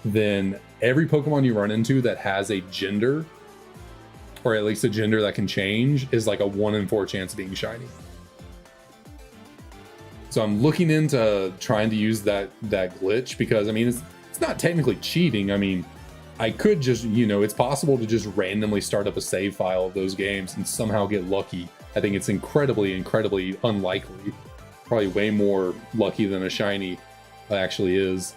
then every Pokemon you run into that has a gender, or at least a gender that can change, is like a 1 in 4 chance of being shiny. So I'm looking into trying to use that glitch, because I mean, it's not technically cheating. I mean, I could just, you know, it's possible to just randomly start up a save file of those games and somehow get lucky. I think it's incredibly unlikely, probably way more lucky than a shiny actually is,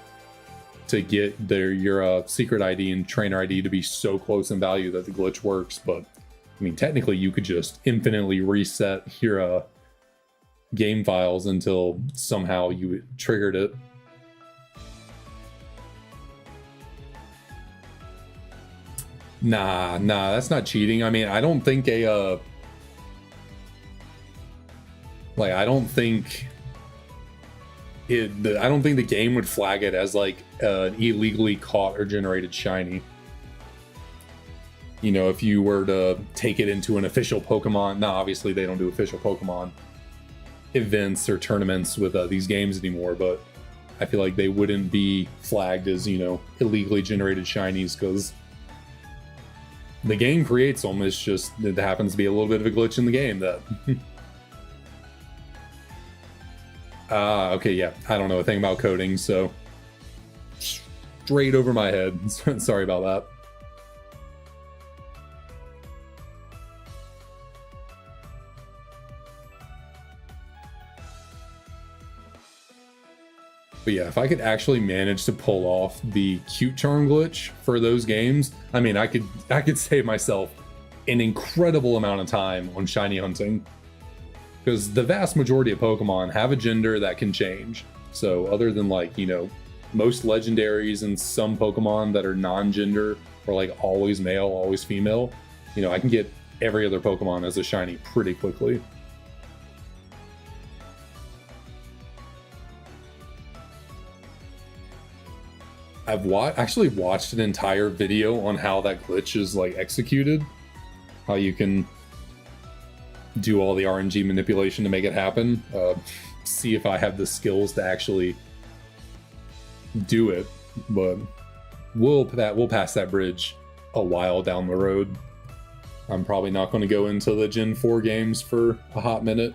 to get your secret ID and trainer ID to be so close in value that the glitch works. But I mean, technically you could just infinitely reset your game files until somehow you triggered it. Nah, that's not cheating. I mean, I don't think I don't think the game would flag it as like an illegally caught or generated shiny. You know, if you were to take it into an official Pokemon, now obviously they don't do official Pokemon events or tournaments with these games anymore, but I feel like they wouldn't be flagged as, you know, illegally generated shinies, because the game creates them. It's just, it happens to be a little bit of a glitch in the game that okay, yeah, I don't know a thing about coding, so straight over my head. Sorry about that. But yeah, if I could actually manage to pull off the Cute Charm glitch for those games, I mean, I could save myself an incredible amount of time on shiny hunting, because the vast majority of Pokemon have a gender that can change. So other than, like, you know, most legendaries and some Pokemon that are non-gender, or like always male, always female, you know, I can get every other Pokemon as a shiny pretty quickly. I've actually watched an entire video on how that glitch is like executed, how you can do all the RNG manipulation to make it happen. See if I have the skills to actually do it, but we'll pass that bridge a while down the road. I'm probably not going to go into the Gen 4 games for a hot minute.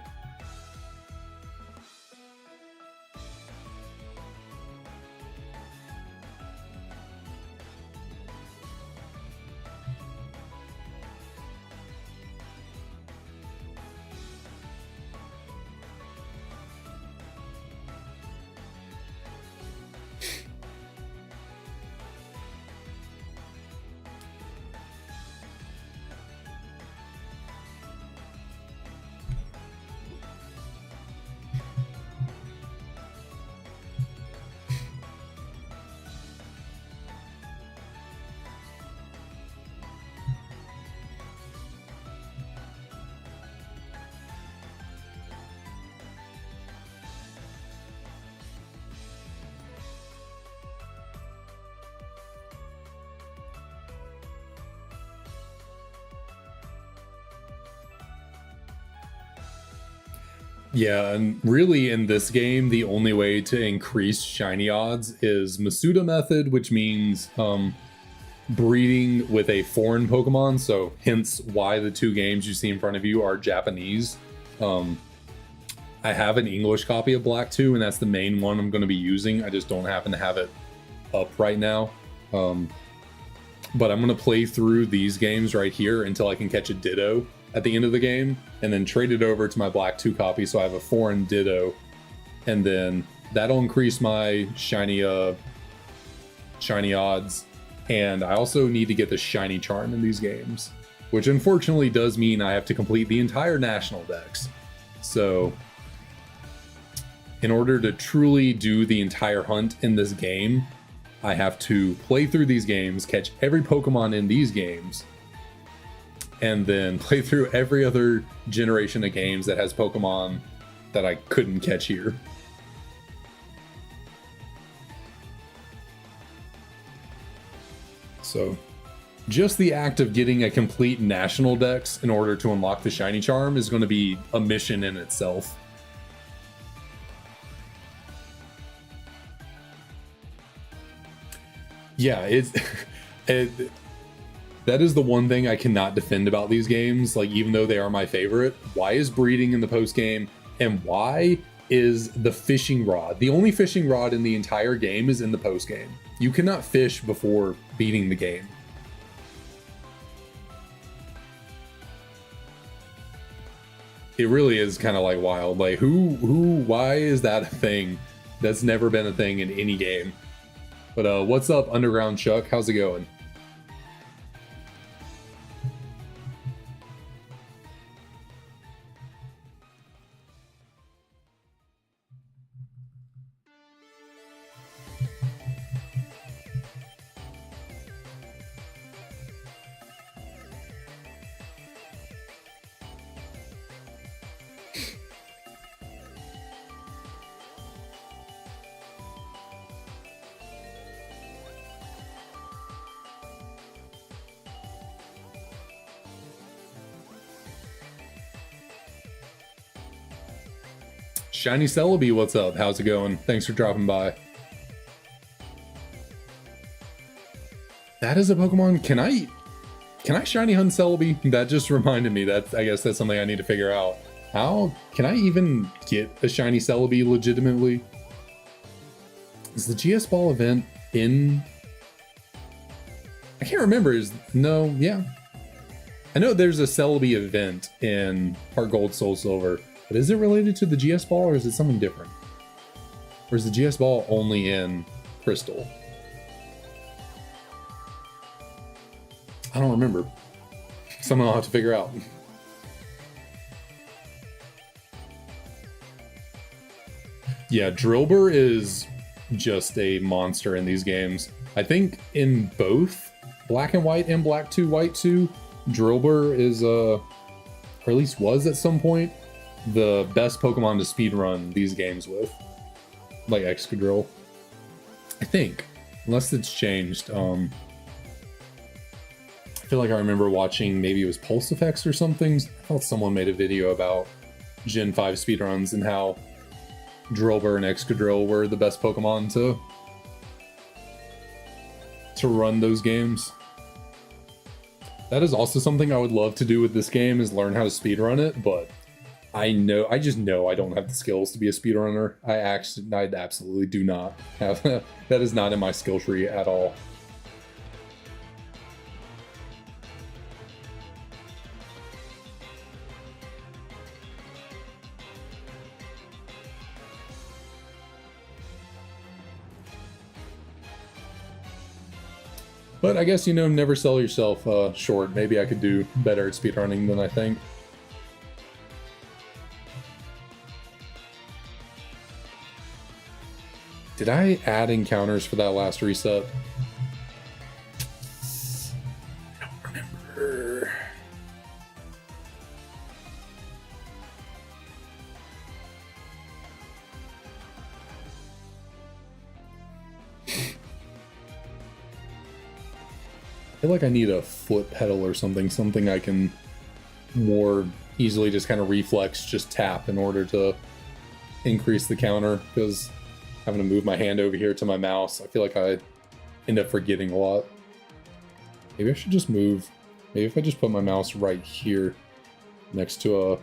Yeah, and really in this game, the only way to increase shiny odds is Masuda method, which means breeding with a foreign Pokemon, so hence why the two games you see in front of you are Japanese. I have an English copy of Black 2, and that's the main one I'm going to be using. I just don't happen to have it up right now. But I'm going to play through these games right here until I can catch a Ditto at the end of the game, and then trade it over to my Black 2 copy so I have a foreign Ditto, and then that'll increase my shiny odds. And I also need to get the shiny charm in these games, which unfortunately does mean I have to complete the entire national dex. So in order to truly do the entire hunt in this game, I have to play through these games, catch every Pokemon in these games, and then play through every other generation of games that has Pokemon that I couldn't catch here. So just the act of getting a complete national dex in order to unlock the shiny charm is going to be a mission in itself. Yeah, it's it, that is the one thing I cannot defend about these games. Like, even though they are my favorite, why is breeding in the post game, and why is the fishing rod the only fishing rod in the entire game is in the post game? You cannot fish before beating the game. It really is kind of like wild. Like, why is that a thing? That's never been a thing in any game. But what's up, Underground Chuck? How's it going? Shiny Celebi, what's up? How's it going? Thanks for dropping by. That is a Pokemon. Can I shiny hunt Celebi? That just reminded me. I guess that's something I need to figure out. How can I even get a shiny Celebi legitimately? Is the GS Ball event in? I can't remember. Yeah. I know there's a Celebi event in Heart Gold Soul Silver. But is it related to the GS Ball, or is it something different? Or is the GS Ball only in Crystal? I don't remember. Something I'll have to figure out. Yeah, Drillbur is just a monster in these games. I think in both Black and White and Black 2, White 2, Drillbur is, or at least was at some point, the best Pokemon to speedrun these games with, like Excadrill. I think, unless it's changed. I feel like I remember watching, maybe it was Pulse Effects or something. I thought someone made a video about Gen 5 speedruns and how Drillbur and Excadrill were the best Pokemon to run those games. That is also something I would love to do with this game, is learn how to speedrun it, but I just know I don't have the skills to be a speedrunner. I absolutely do not have that is not in my skill tree at all. But I guess, never sell yourself short. Maybe I could do better at speedrunning than I think. Did I add encounters for that last reset? I don't remember. I feel like I need a foot pedal or something I can more easily just kind of reflex, just tap in order to increase the counter, because having to move my hand over here to my mouse, I feel like I end up forgetting a lot. Maybe I should just move. Maybe if I just put my mouse right here next to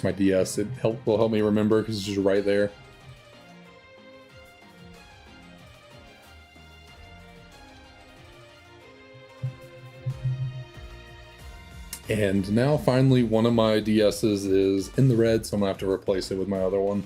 my DS, it will help me remember, because it's just right there. And now finally one of my DS's is in the red, so I'm gonna have to replace it with my other one.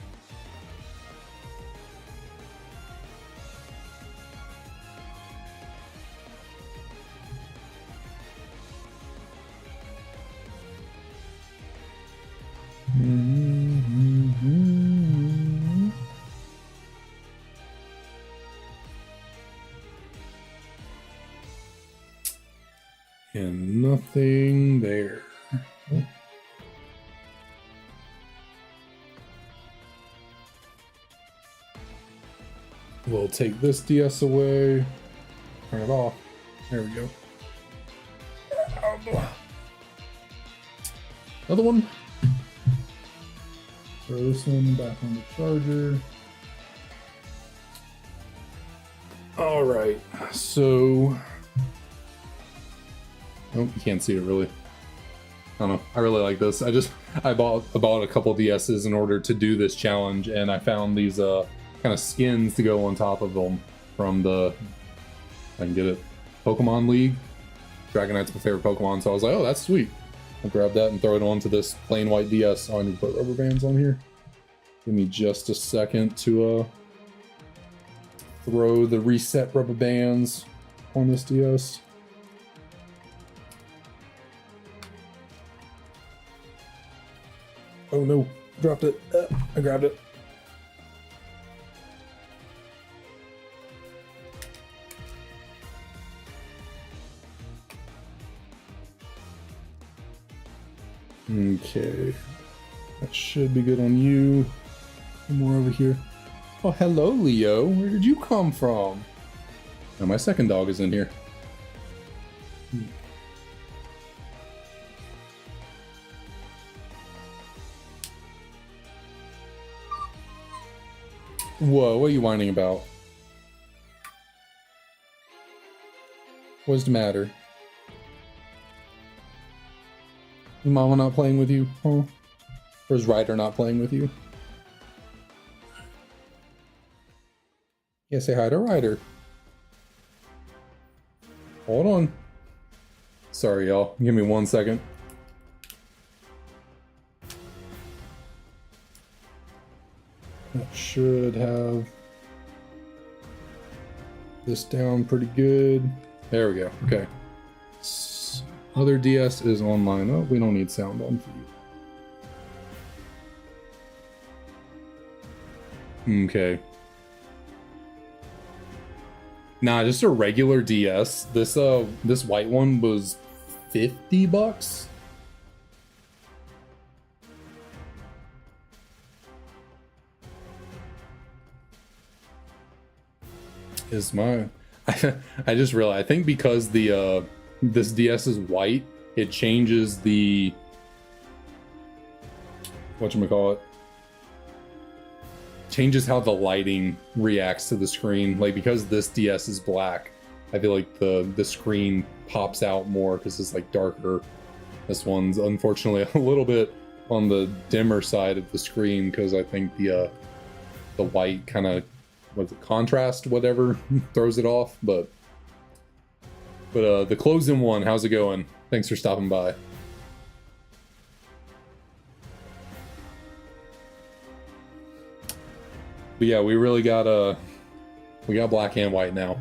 And nothing there. Oh. We'll take this DS away. Turn it off. There we go. Another one. Throw this one back on the charger. All right, so oh, you can't see it really. I don't know. I really like this. I bought a couple DSs in order to do this challenge, and I found these kind of skins to go on top of them from the, if I can get it, Pokemon League. Dragonite's my favorite Pokemon, so I was like, oh, that's sweet. I'll grab that and throw it onto this plain white DS. Oh, I need to put rubber bands on here. Give me just a second to throw the reset rubber bands on this DS. Oh no, dropped it. I grabbed it. Okay, that should be good on you. One more over here. Oh, hello, Leo. Where did you come from? Oh, my second dog is in here. Whoa, what are you whining about? What's the matter? Is Mama not playing with you? Huh? Or is Ryder not playing with you? Yeah, say hi to Ryder. Hold on. Sorry, y'all. Give me 1 second. That should have this down pretty good. There we go. Okay. Other DS is online. Oh, we don't need sound on for you. Okay. Nah, just a regular DS. This white one was $50. Is my I just realized, I think because the this DS is white, it changes the whatchamacallit, changes how the lighting reacts to the screen. Like, because this DS is black, I feel like the screen pops out more because it's like darker. This one's unfortunately a little bit on the dimmer side of the screen because I think the white kind of, what's the contrast, whatever, throws it off. But the closed-in one, how's it going? Thanks for stopping by. But yeah, we really got we got black and white now.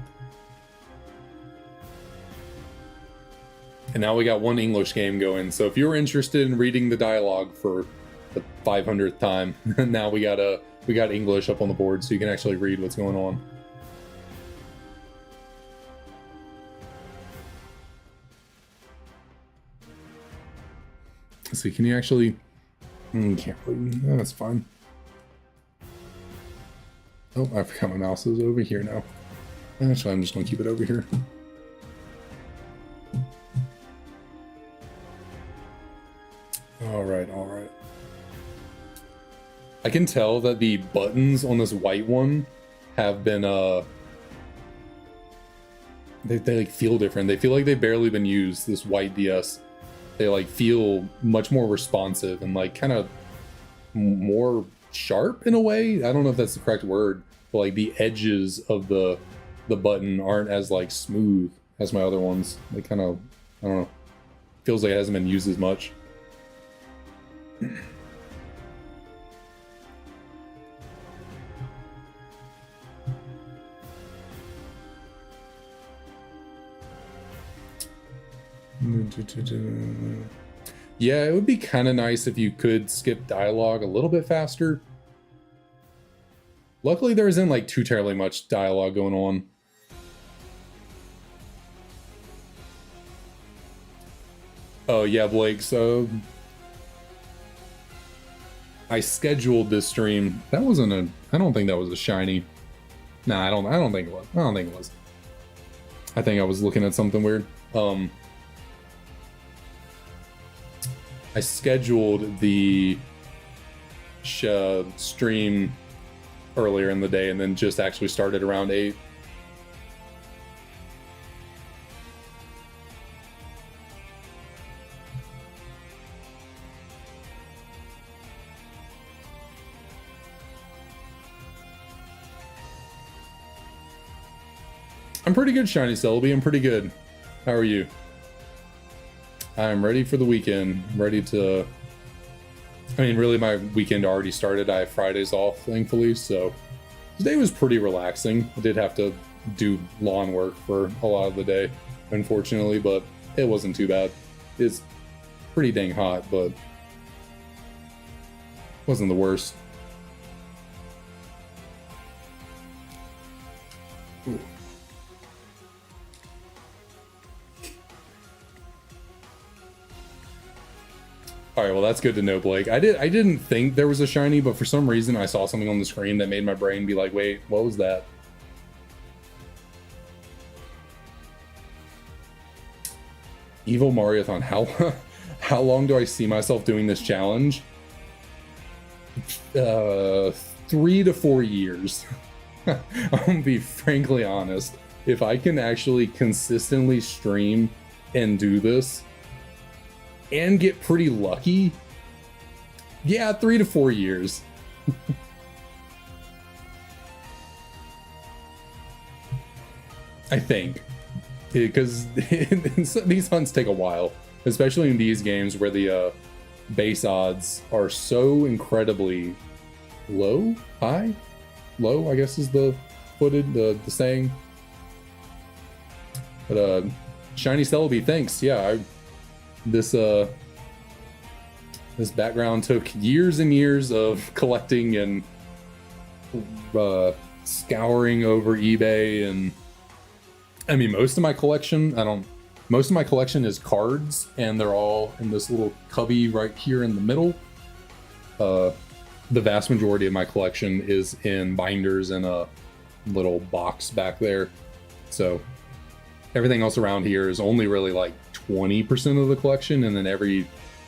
And now we got one English game going. So if you're interested in reading the dialogue for the 500th time, now we got English up on the board so you can actually read what's going on. Let's see, can you actually... can't really... Oh, that's fine. Oh, I forgot my mouse is over here now. Actually, I'm just going to keep it over here. Alright, alright. I can tell that the buttons on this white one have been, they like feel different. They feel like they've barely been used, this white DS. They like feel much more responsive and like kind of more sharp in a way. I don't know if that's the correct word, but like the edges of the button aren't as like smooth as my other ones. They kind of, I don't know, feels like it hasn't been used as much. Yeah, it would be kind of nice if you could skip dialogue a little bit faster. Luckily, there isn't like too terribly much dialogue going on. Oh yeah, Blake, so I scheduled this stream. That wasn't a, I don't think that was a shiny. Nah, I don't think it was. I don't think it was. I think I was looking at something weird. I scheduled the stream earlier in the day and then just actually started around 8. I'm pretty good, Shiny Celebi. I'm pretty good. How are you? I'm ready for the weekend. I'm ready to... I mean, really, my weekend already started. I have Fridays off, thankfully, so today was pretty relaxing. I did have to do lawn work for a lot of the day, unfortunately, but it wasn't too bad. It's pretty dang hot, but wasn't the worst. Ooh. All right, well, that's good to know, Blake. I didn't think there was a shiny, but for some reason I saw something on the screen that made my brain be like, wait, what was that? Evil Mariathon. How long do I see myself doing this challenge? 3 to 4 years. I'm gonna be frankly honest. If I can actually consistently stream and do this and get pretty lucky, yeah, 3 to 4 years. I think, because these hunts take a while, especially in these games where the base odds are so incredibly low, high, low, I guess is the footed, the saying. But Shiny Celebi, thanks. Yeah, this background took years and years of collecting and scouring over eBay, and I mean most of my collection is cards, and they're all in this little cubby right here in the middle. The vast majority of my collection is in binders and a little box back there. So everything else around here is only really like 20% of the collection, and then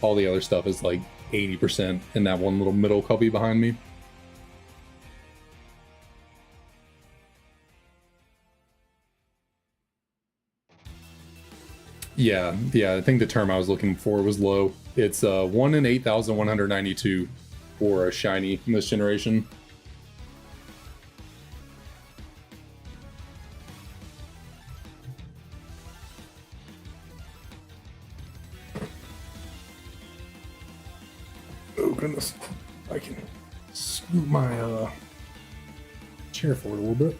all the other stuff is like 80% in that one little middle cubby behind me. Yeah, I think the term I was looking for was low. It's 1 in 8,192 for a shiny in this generation. Oh goodness, I can scoot my chair forward a little bit.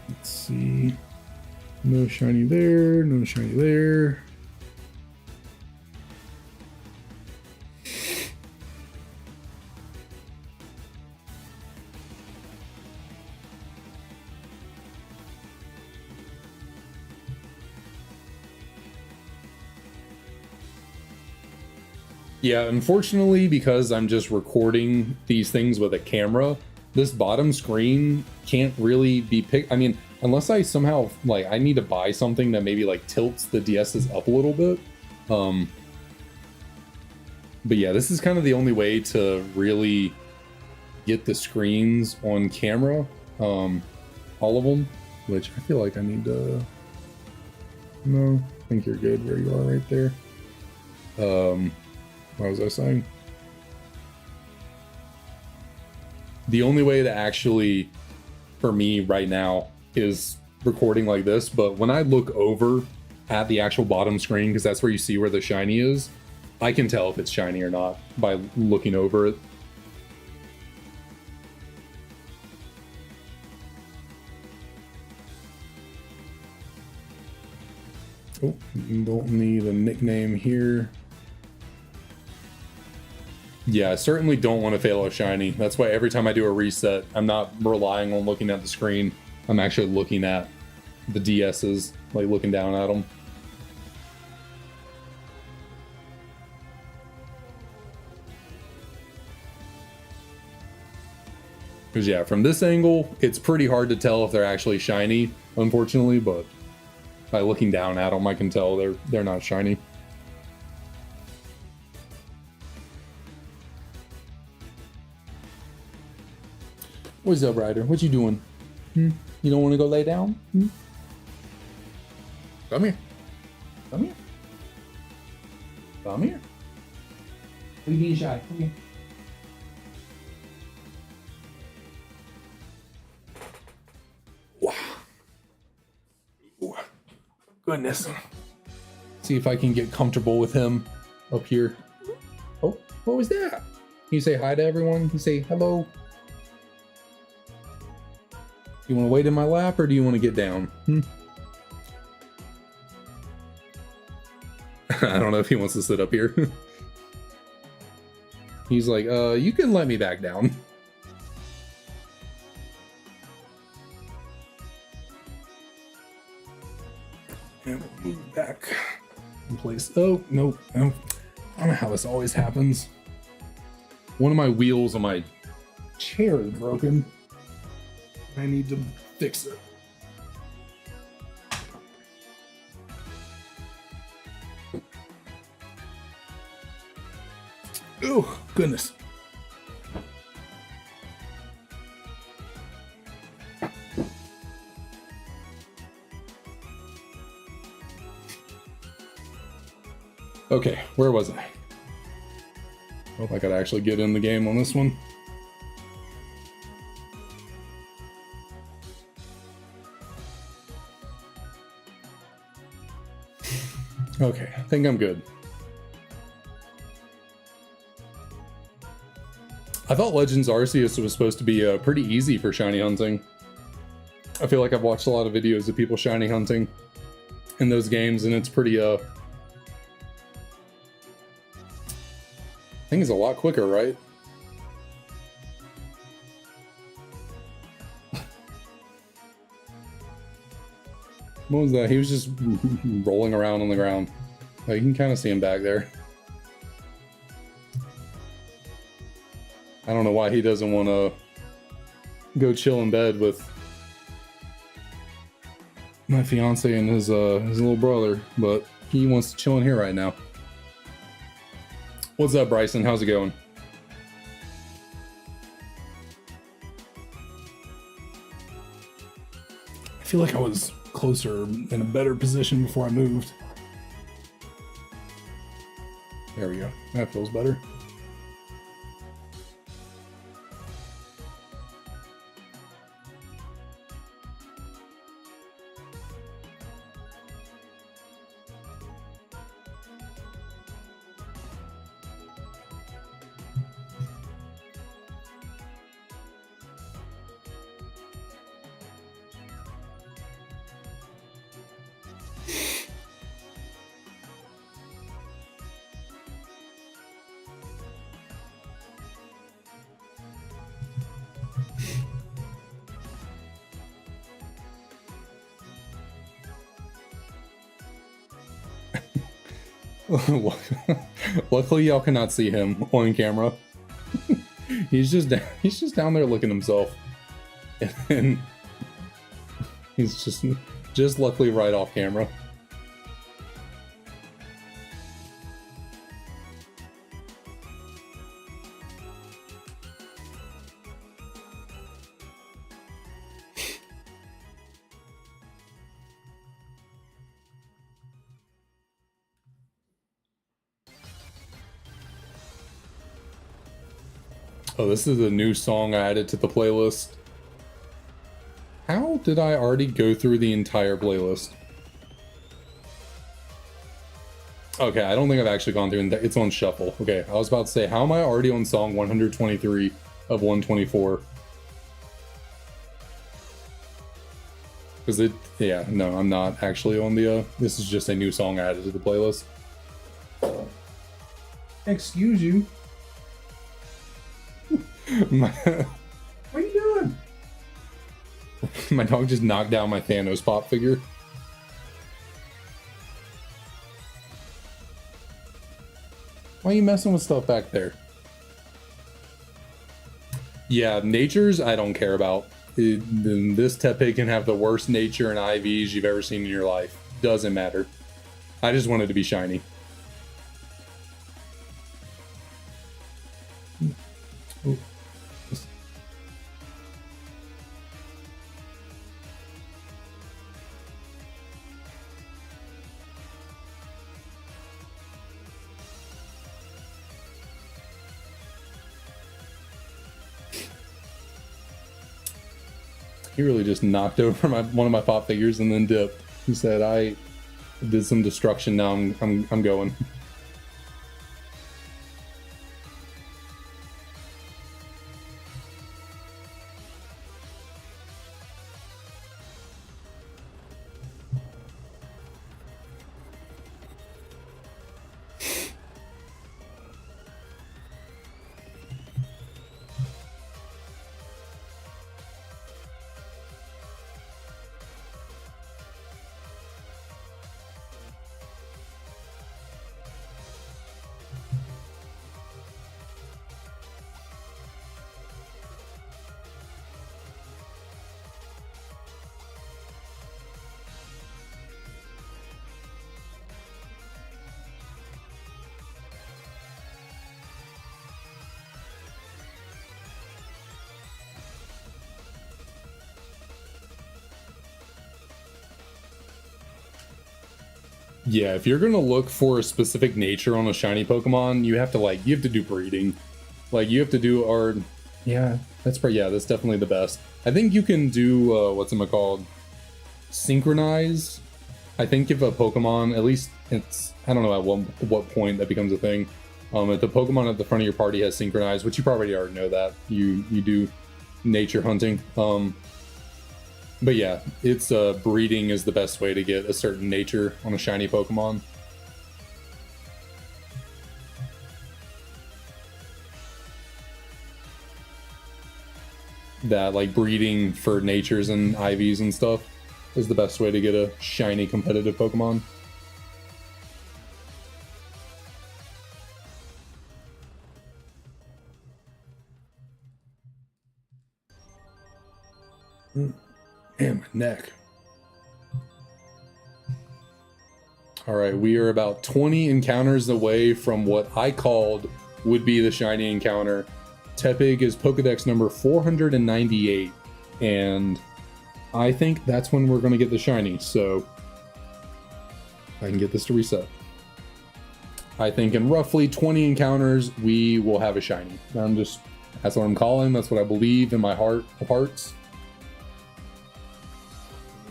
Let's see, no shiny there, no shiny there. Yeah, unfortunately, because I'm just recording these things with a camera, this bottom screen can't really be picked. I mean, unless I somehow, like, I need to buy something that maybe, like, tilts the DS's up a little bit. But yeah, this is kind of the only way to really get the screens on camera. All of them, which I feel like I need to... No, I think you're good where you are right there. What was I saying? The only way to actually, for me right now, is recording like this, but when I look over at the actual bottom screen, because that's where you see where the shiny is, I can tell if it's shiny or not by looking over it. Oh, you don't need a nickname here. Yeah, I certainly don't want to fail a shiny. That's why every time I do a reset, I'm not relying on looking at the screen. I'm actually looking at the DS's, like looking down at them. Because yeah, from this angle, it's pretty hard to tell if they're actually shiny, unfortunately, but by looking down at them, I can tell they're not shiny. What's up, Ryder? What you doing? You don't want to go lay down? Come here. Come here. Come here. Are you being shy? Come here. Wow. Ooh. Goodness. See if I can get comfortable with him up here. Oh, what was that? Can you say hi to everyone? Can you say hello? You want to wait in my lap or do you want to get down? I don't know if he wants to sit up here. He's like, you can let me back down. And we'll move back in place. Oh, no. I don't know how this always happens. One of my wheels on my chair is broken. I need to fix it. Oh, goodness. Okay, where was I? Hope I could actually get in the game on this one. Okay, I think I'm good. I thought Legends Arceus was supposed to be pretty easy for shiny hunting. I feel like I've watched a lot of videos of people shiny hunting in those games, and it's pretty, I think it's a lot quicker, right? What was that? He was just rolling around on the ground. You can kind of see him back there. I don't know why he doesn't want to go chill in bed with my fiance and his little brother, but he wants to chill in here right now. What's up, Bryson? How's it going? I feel like I was closer in a better position before I moved. There we go. That feels better. Luckily, y'all cannot see him on camera. he's just down there looking himself, and he's just luckily right off camera. Oh, this is a new song I added to the playlist. How did I already go through the entire playlist? Okay, I don't think I've actually gone through, and it's on shuffle. Okay, I was about to say, how am I already on song 123 of 124? Because yeah, no, I'm not actually on the, this is just a new song added to the playlist. Excuse you. What are you doing? My dog just knocked down my Thanos pop figure. Why are you messing with stuff back there? Yeah, natures I don't care about. This Tepig can have the worst nature and IVs you've ever seen in your life. Doesn't matter. I just wanted to be shiny. Ooh. He really just knocked over one of my pop figures and then dipped. He said, "I did some destruction. Now I'm going." Yeah, if you're gonna look for a specific nature on a shiny Pokemon, you have to do breeding. Like you have to do our yeah, that's definitely the best. I think you can do what's it called? Synchronize. I think if a Pokemon, at least it's I don't know at what point that becomes a thing. If the Pokemon at the front of your party has synchronized, which you probably already know that you do nature hunting. But yeah, it's breeding is the best way to get a certain nature on a shiny Pokemon. That like breeding for natures and IVs and stuff is the best way to get a shiny competitive Pokemon. Damn, my neck. Alright, we are about 20 encounters away from what I called would be the shiny encounter. Tepig is Pokedex number 498, and I think that's when we're going to get the shiny, so I can get this to reset. I think in roughly 20 encounters, we will have a shiny. That's what I'm calling, that's what I believe in my heart of hearts.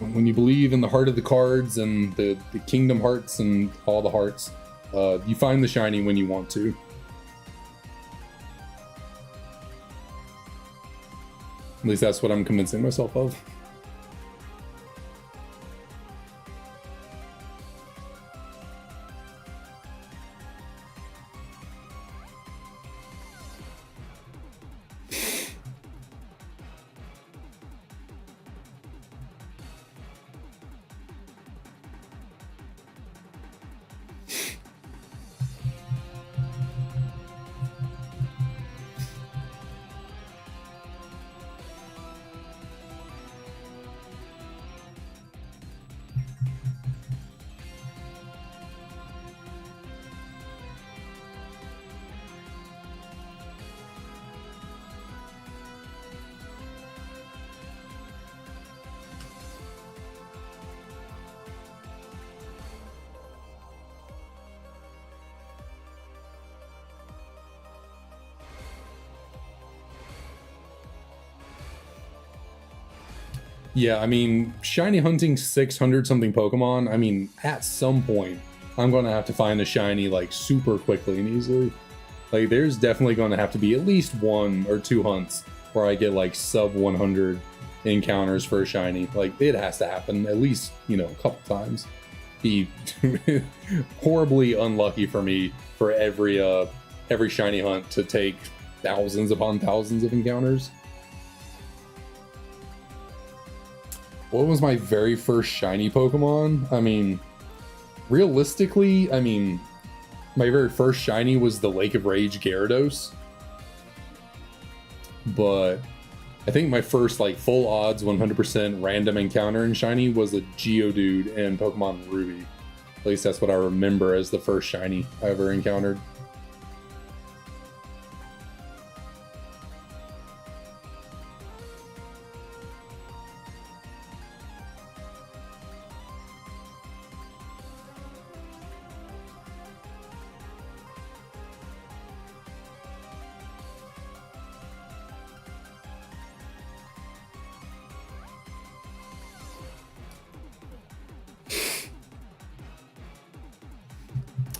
When you believe in the heart of the cards and the kingdom hearts and all the hearts, you find the shiny when you want to. At least that's what I'm convincing myself of. Yeah, I mean, shiny hunting 600 something Pokemon, I mean, at some point, I'm going to have to find a shiny, like, super quickly and easily. Like, there's definitely going to have to be at least 1 or 2 hunts where I get, like, sub 100 encounters for a shiny. Like, it has to happen at least, you know, a couple times. Be horribly unlucky for me for every shiny hunt to take thousands upon thousands of encounters. What was my very first shiny Pokemon? I mean, realistically, I mean, my very first shiny was the Lake of Rage Gyarados. But I think my first, like, full odds 100% random encounter in shiny was a Geodude in Pokemon Ruby. At least that's what I remember as the first shiny I ever encountered.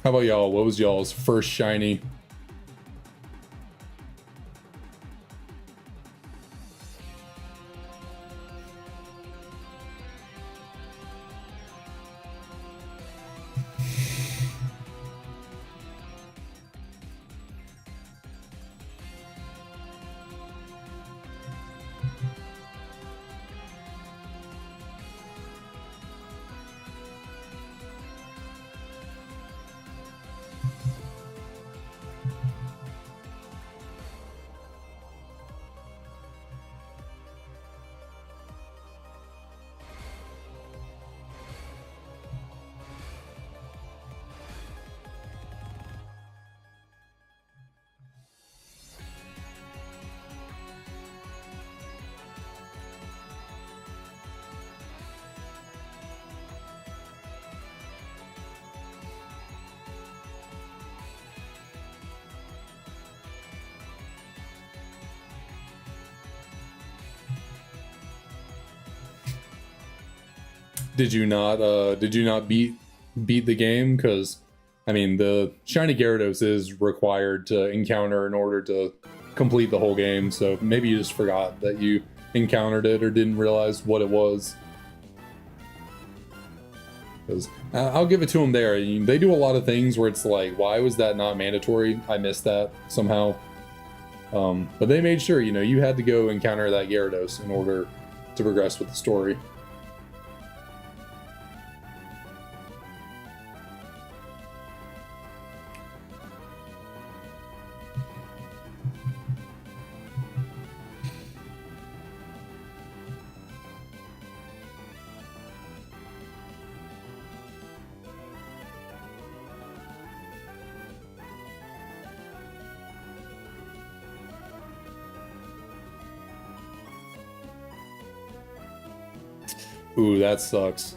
How about y'all? What was y'all's first shiny? Did you not beat the game? Because I mean, the shiny Gyarados is required to encounter in order to complete the whole game. So maybe you just forgot that you encountered it or didn't realize what it was. Because I'll give it to them there. They do a lot of things where it's like, why was that not mandatory? I missed that somehow. But they made sure, you had to go encounter that Gyarados in order to progress with the story. Ooh, that sucks.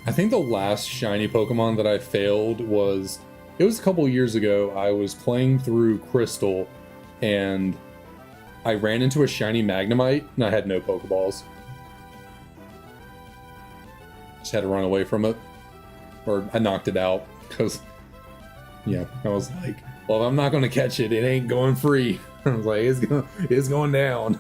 I think the last shiny Pokemon that I failed was, it was a couple years ago. I was playing through Crystal and I ran into a shiny Magnemite and I had no Pokeballs. Just had to run away from it. Or I knocked it out because, yeah, I was like, well, if I'm not going to catch it, it ain't going free. I was like, it's going down.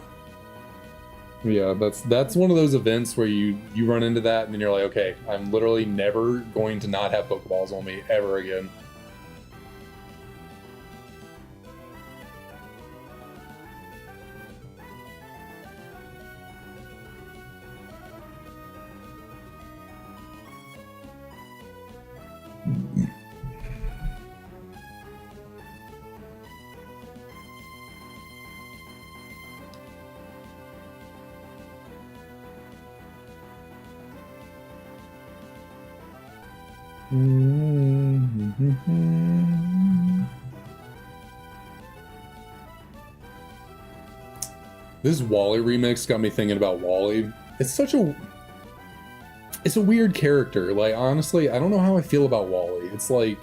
Yeah, that's one of those events where you run into that and then you're like, okay, I'm literally never going to not have Pokeballs on me ever again. This Wally remix got me thinking about Wally. It's a weird character. Like, honestly, I don't know how I feel about Wally. It's like,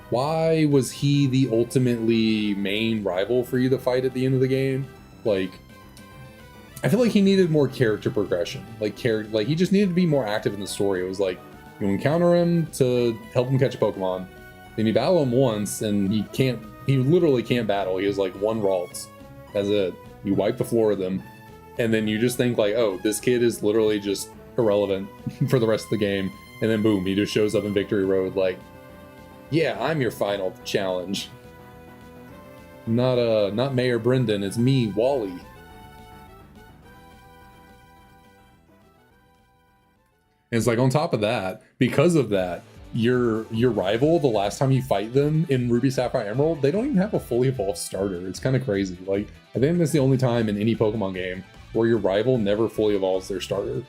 why was he the ultimately main rival for you to fight at the end of the game? Like, I feel like he needed more character progression. Like he just needed to be more active in the story. It was like, you encounter him to help him catch a Pokemon, then you battle him once, and he literally can't battle. He has like one Ralts. That's it. You wipe the floor with them, and then you just think like, oh, this kid is literally just irrelevant for the rest of the game. And then boom, he just shows up in Victory Road like, yeah, I'm your final challenge. Not Mayor Brendan, it's me, Wally. And it's like, on top of that, because of that, your rival, the last time you fight them in Ruby, Sapphire, Emerald, they don't even have a fully evolved starter. It's kind of crazy. Like, I think that's the only time in any Pokemon game where your rival never fully evolves their starter.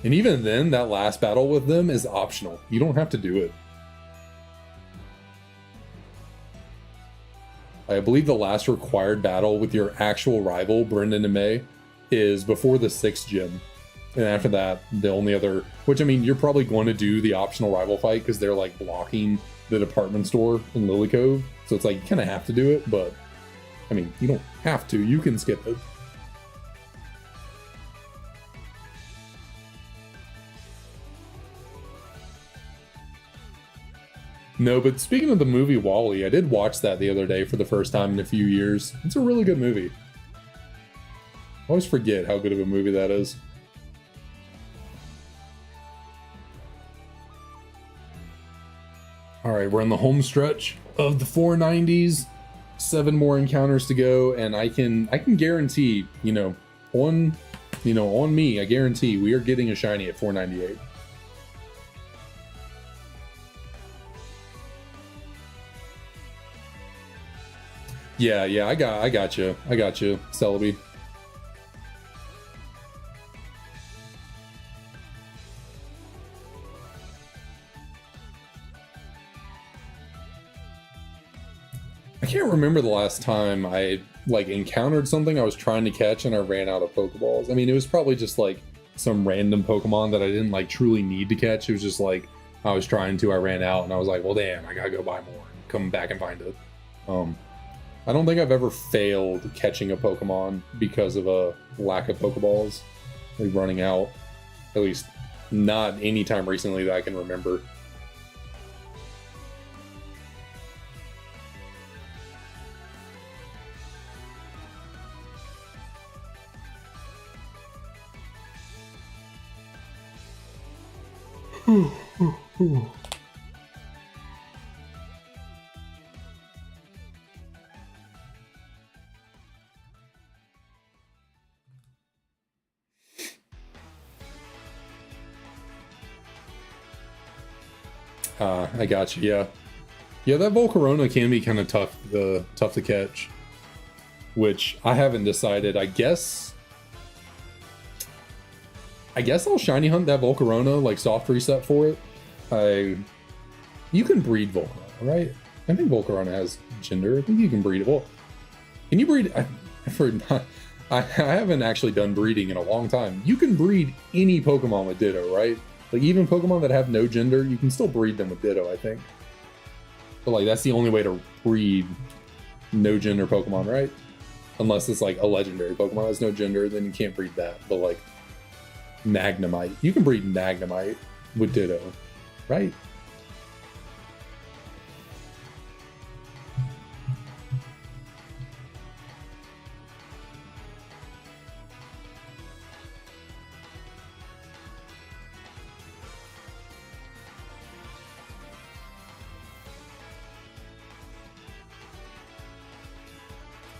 And even then, that last battle with them is optional. You don't have to do it. I believe the last required battle with your actual rival, Brendan and May, is before the 6th gym. And after that, the only other, which I mean, you're probably going to do the optional rival fight because they're like blocking the department store in Lily Cove. So it's like, you kind of have to do it, but I mean, you don't have to, you can skip it. No, but speaking of the movie Wall-E, I did watch that the other day for the first time in a few years. It's a really good movie. I always forget how good of a movie that is. All right, we're in the home stretch of the 490s. 7 more encounters to go, and I can guarantee, on me, I guarantee we are getting a shiny at 498. Yeah, I got you, Celebi. I can't remember the last time I encountered something I was trying to catch and I ran out of Pokeballs. I mean, it was probably just like some random Pokemon that I didn't truly need to catch. It was just like I was trying to, I ran out, and I was like, well, damn, I gotta go buy more and come back and find it. I don't think I've ever failed catching a Pokemon because of a lack of Pokeballs, running out. At least not any time recently that I can remember. I got you. Yeah, that Volcarona can be kind of tough to catch, which I haven't decided. I guess I'll shiny hunt that Volcarona, soft reset for it. You can breed Volcarona, right? I think Volcarona has gender. I think you can breed it. Well, can you breed? I haven't actually done breeding in a long time. You can breed any Pokemon with Ditto, right? Even Pokemon that have no gender, you can still breed them with Ditto, I think. But that's the only way to breed no gender Pokemon, right? Unless it's a legendary Pokemon that's no gender, then you can't breed that. But Magnemite, you can breed Magnemite with Ditto, right?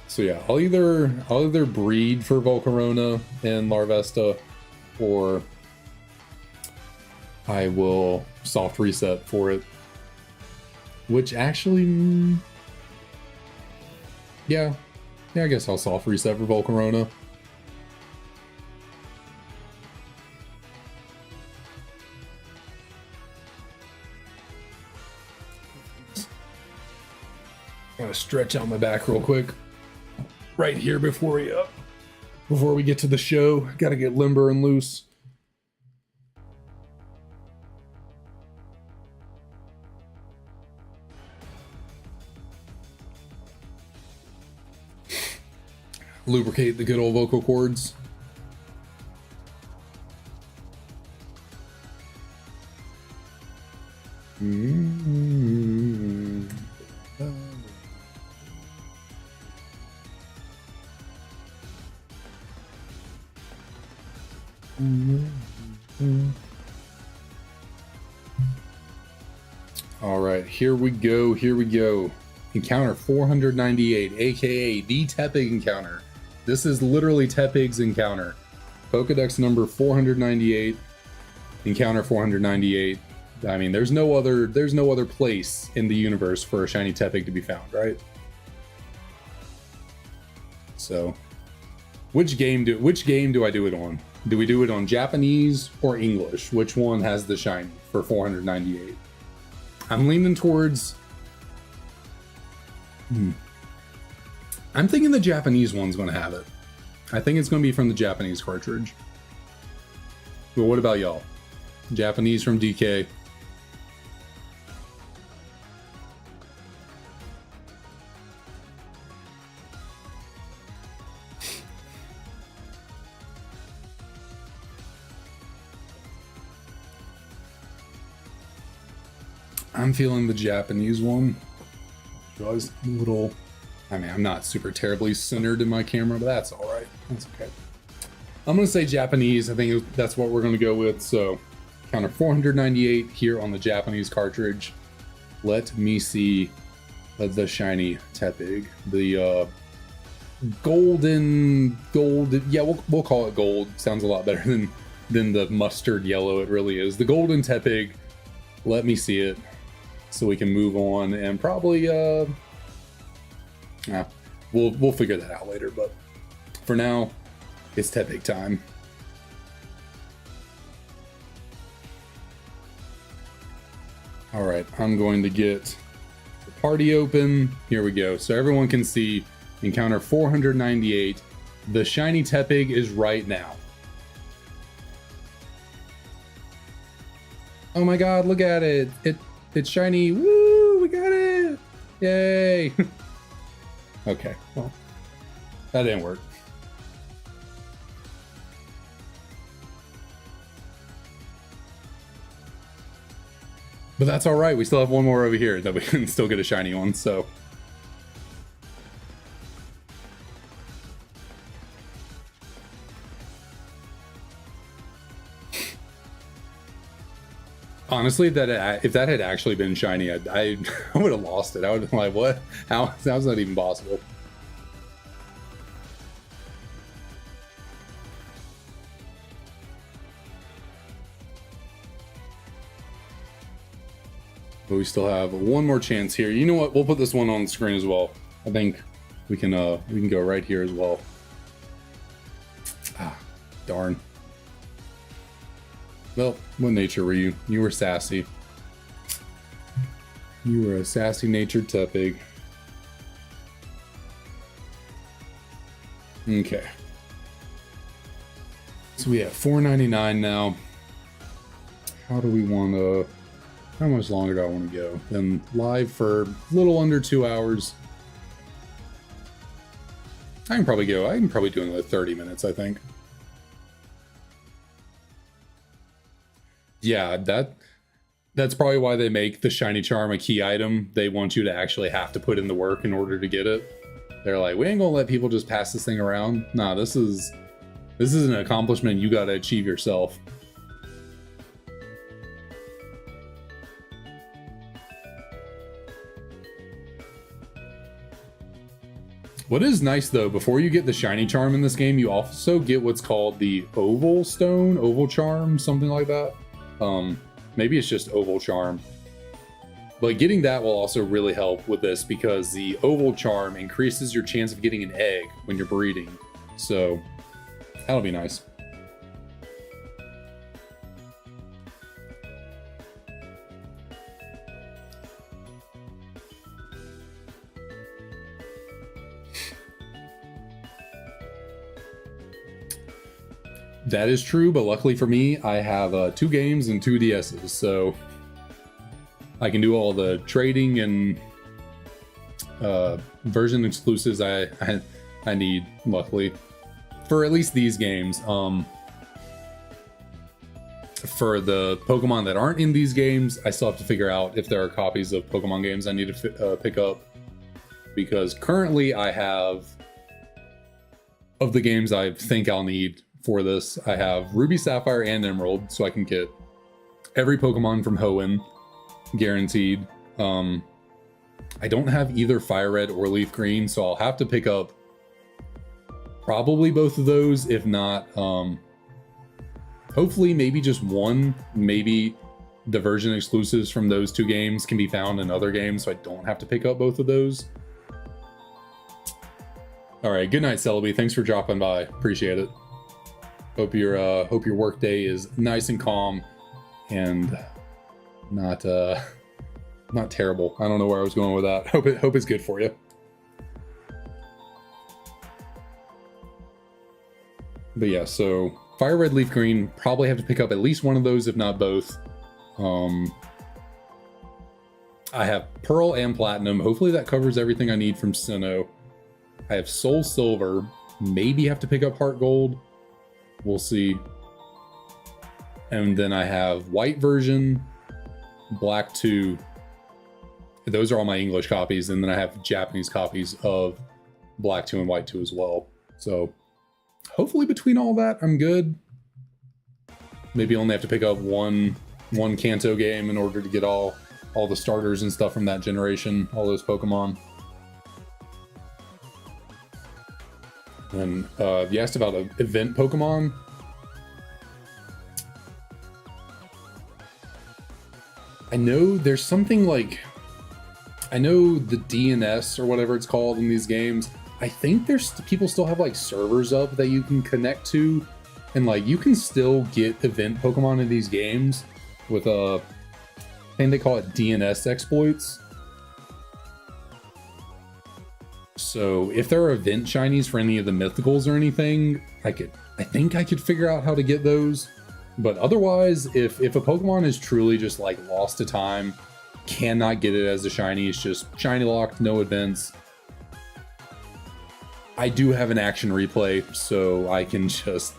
So yeah, I'll either breed for Volcarona and Larvesta, or I will soft reset for it. Which actually, yeah, I guess I'll soft reset for Volcarona. Gotta stretch out my back real quick. Right here before we get to the show. Gotta get limber and loose. Lubricate the good old vocal cords. All right, here we go. Encounter 498, aka the Tepig encounter. This is literally Tepig's encounter. Pokedex number 498, encounter 498. I mean, there's no other place in the universe for a shiny Tepig to be found, right? So, which game do I do it on? Do we do it on Japanese or English? Which one has the shiny for 498? I'm leaning towards... I'm thinking the Japanese one's going to have it. I think it's going to be from the Japanese cartridge. But what about y'all? Japanese from DK. I'm feeling the Japanese one. Was a little, I mean, I'm not super terribly centered in my camera, but that's all right. That's okay. I'm gonna say Japanese. I think that's what we're gonna go with. So counter 498 here on the Japanese cartridge. Let me see the shiny Tepig. The golden gold. Yeah, we'll call it gold. Sounds a lot better than the mustard yellow it really is. The golden Tepig. Let me see it so we can move on and probably we'll figure that out later, but for now it's Tepig time. All right, I'm going to get the party open. Here we go. So everyone can see encounter 498. The shiny Tepig is right now. Oh my god, look at it. It's shiny. Woo, we got it. Yay. Okay, well, that didn't work. But that's all right. We still have one more over here that we can still get a shiny one, so. Honestly, if that had actually been shiny, I would have lost it. I would have been like, what? How's that even possible? But we still have one more chance here. You know what? We'll put this one on the screen as well. I think we can go right here as well. Ah, darn. Well, what nature were you? You were sassy. You were a sassy natured Tepig. Okay. So we have 499 now. How do we want to... How much longer do I want to go? Then live for a little under 2 hours. I can probably do another 30 minutes, I think. Yeah, that's probably why they make the shiny charm a key item. They want you to actually have to put in the work in order to get it. They're like, we ain't gonna let people just pass this thing around. Nah, this is an accomplishment you gotta achieve yourself. What is nice though, before you get the shiny charm in this game, you also get what's called the oval stone, oval charm, something like that. Maybe it's just oval charm. But getting that will also really help with this because the oval charm increases your chance of getting an egg when you're breeding. So that'll be nice. That is true, but luckily for me, I have 2 games and 2 DSs, so I can do all the trading and version exclusives I need, luckily, for at least these games. For the Pokemon that aren't in these games, I still have to figure out if there are copies of Pokemon games I need to pick up, because currently I have, of the games I think I'll need for this, I have Ruby, Sapphire, and Emerald, so I can get every Pokemon from Hoenn, guaranteed. I don't have either Fire Red or Leaf Green, so I'll have to pick up probably both of those, if not, hopefully maybe just one. Maybe the version exclusives from those 2 games can be found in other games, so I don't have to pick up both of those. All right, good night, Celebi. Thanks for dropping by. Appreciate it. Hope your work day is nice and calm and not terrible. I don't know where I was going with that. Hope it's good for you. But yeah, so Fire Red, Leaf Green, probably have to pick up at least one of those, if not both. I have Pearl and Platinum. Hopefully that covers everything I need from Sinnoh. I have Soul Silver. Maybe have to pick up Heart Gold. We'll see. And then I have White version, Black 2, Those are all my English copies, and then I have Japanese copies of Black 2 and White 2 as well. So hopefully between all that, I'm good. Maybe only have to pick up one Kanto game in order to get all the starters and stuff from that generation, all those Pokemon. And you asked about event Pokemon. I know there's something like, I know the DNS or whatever it's called in these games. I think there's people still have like servers up that you can connect to, and like you can still get event Pokemon in these games with I think they call it DNS exploits. So if there are event shinies for any of the mythicals or anything, I think I could figure out how to get those. But otherwise, if a Pokemon is truly just like lost to time, cannot get it as a shiny, it's just shiny locked, no events, I do have an action replay, so I can just,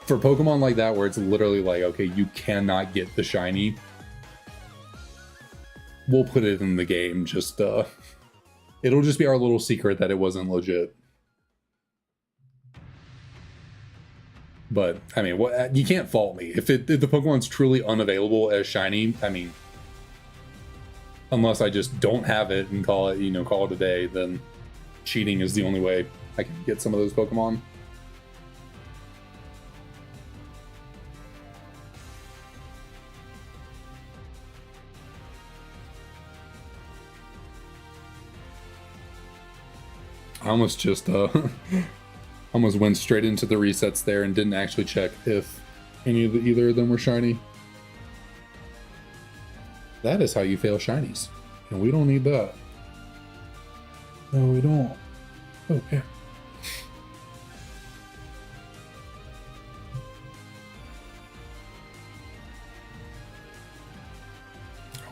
for Pokemon like that where it's literally like, okay, you cannot get the shiny, we'll put it in the game. Just it'll just be our little secret that it wasn't legit. But I mean, you can't fault me if the Pokemon's truly unavailable as shiny. I mean, unless I just don't have it and call it a day, then cheating is the only way I can get some of those Pokemon. I almost just almost went straight into the resets there and didn't actually check if either of them were shiny. That is how you fail shinies, and we don't need that. No, we don't. Okay.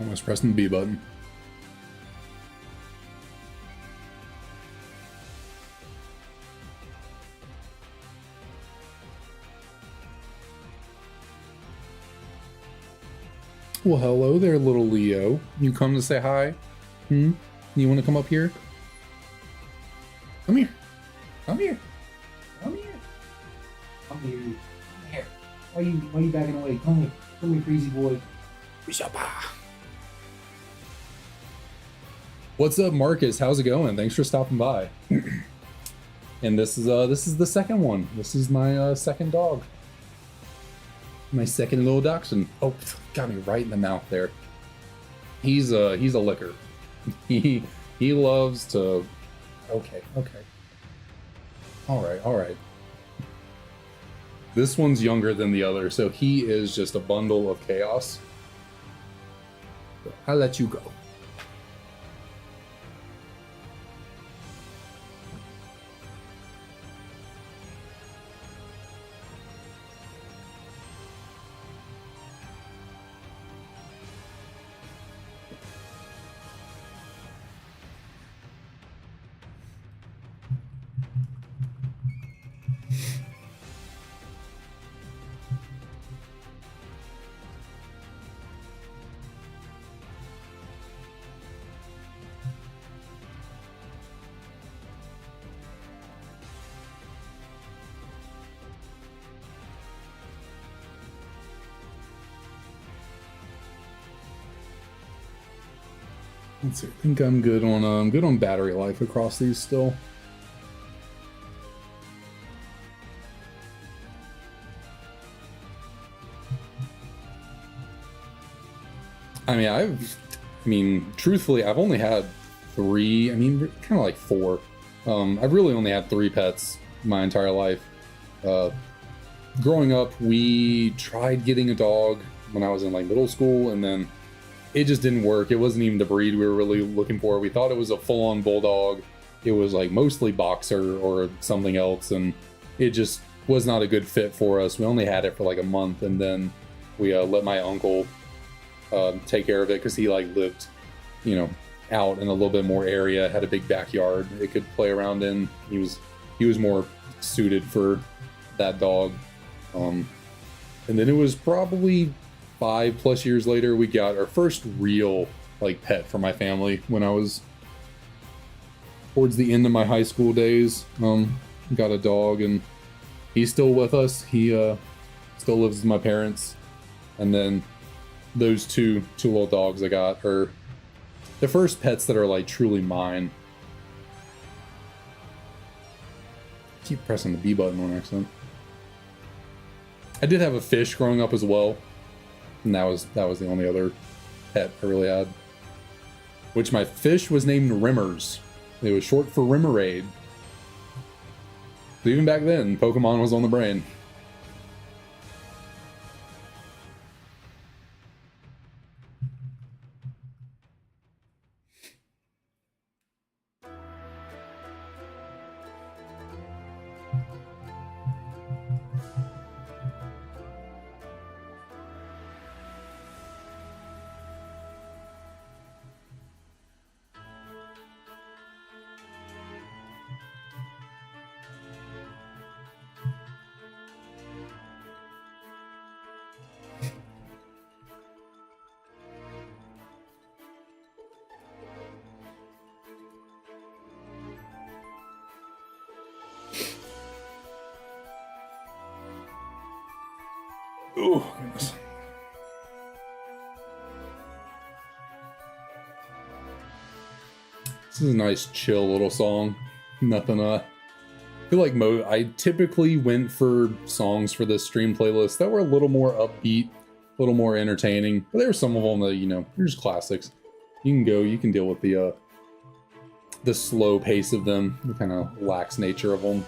Almost pressing the B button. Well, hello there, little Leo. You come to say hi? You want to come up here? Come here. Come here. Come here. Come here. Come here. Why are you backing away? Come here. Come here, crazy boy. What's up, Marcus? How's it going? Thanks for stopping by. And this is the second one. This is my second dog. My second little dachshund. Oh, got me right in the mouth there. He's a licker. He loves to. Okay. All right. This one's younger than the other, so he is just a bundle of chaos. I'll let you go. Let's see. I think I'm good on battery life across these still. I mean, truthfully, I've only had 3. I mean, kind of like 4. I've really only had 3 pets my entire life. Growing up, we tried getting a dog when I was in like middle school, and then it just didn't work. It wasn't even the breed we were really looking for. We thought it was a full-on bulldog. It was like mostly boxer or something else, and it just was not a good fit for us. We only had it for like a month, and then we let my uncle take care of it because he like lived, out in a little bit more area, had a big backyard it could play around in. He was more suited for that dog. And then it was probably 5+ years later, we got our first real like pet for my family when I was towards the end of my high school days. Got a dog, and he's still with us. He still lives with my parents. And then those two little dogs I got are the first pets that are like truly mine. Keep pressing the B button on accident. I did have a fish growing up as well, and that was the only other pet I really had. Which my fish was named Rimmers. It was short for Rimmerade. So even back then, Pokemon was on the brain. Oh, goodness. This is a nice, chill little song. Nothing, I feel like I typically went for songs for this stream playlist that were a little more upbeat, a little more entertaining. But there were some of them that, you know, they're just classics. You can deal with the slow pace of them, the kind of lax nature of them.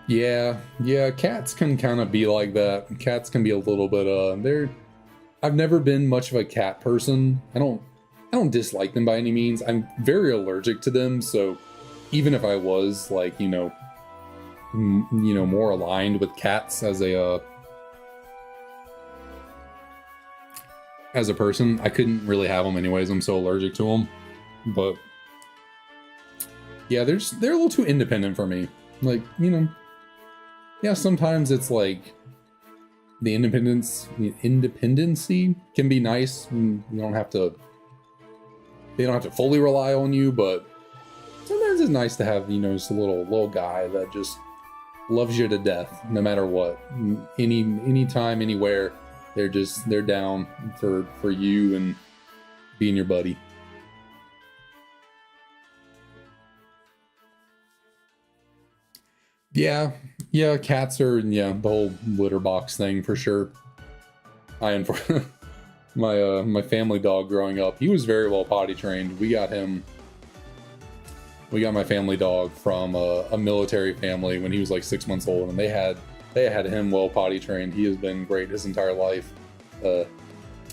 Yeah, cats can kind of be like that. Cats can be a little bit, I've never been much of a cat person. I don't dislike them by any means. I'm very allergic to them, so even if I was, like, you know, more aligned with cats as a person, I couldn't really have them anyways. I'm so allergic to them. But yeah, they're a little too independent for me. Like, you know, yeah, sometimes it's like the independency can be nice. They don't have to fully rely on you, but sometimes it's nice to have, you know, just a little guy that just loves you to death, no matter what. Anytime, anywhere, they're down for you and being your buddy. Yeah, cats are, the whole litter box thing for sure. My family dog growing up, he was very well potty trained. We got my family dog from a military family when he was like 6 months old, and they had him well potty trained. He has been great his entire life.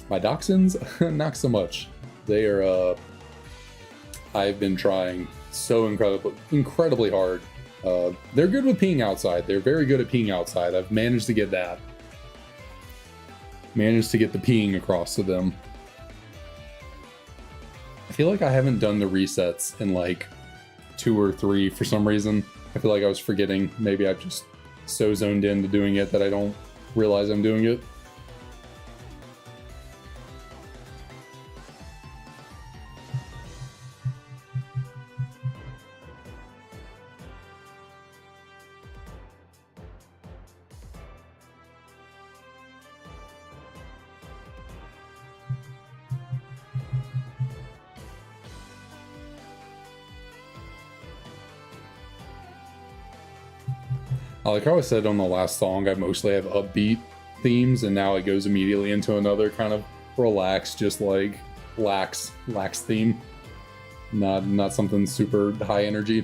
My dachshunds, not so much. They are. I've been trying so incredibly hard. They're good with peeing outside. They're very good at peeing outside. I've managed to get that. Managed to get the peeing across to them. I feel like I haven't done the resets in like 2 or 3 for some reason. I feel like I was forgetting. Maybe I've just so zoned into doing it that I don't realize I'm doing it. Like how I said on the last song, I mostly have upbeat themes, and now it goes immediately into another kind of relaxed, just like lax theme. Not something super high energy.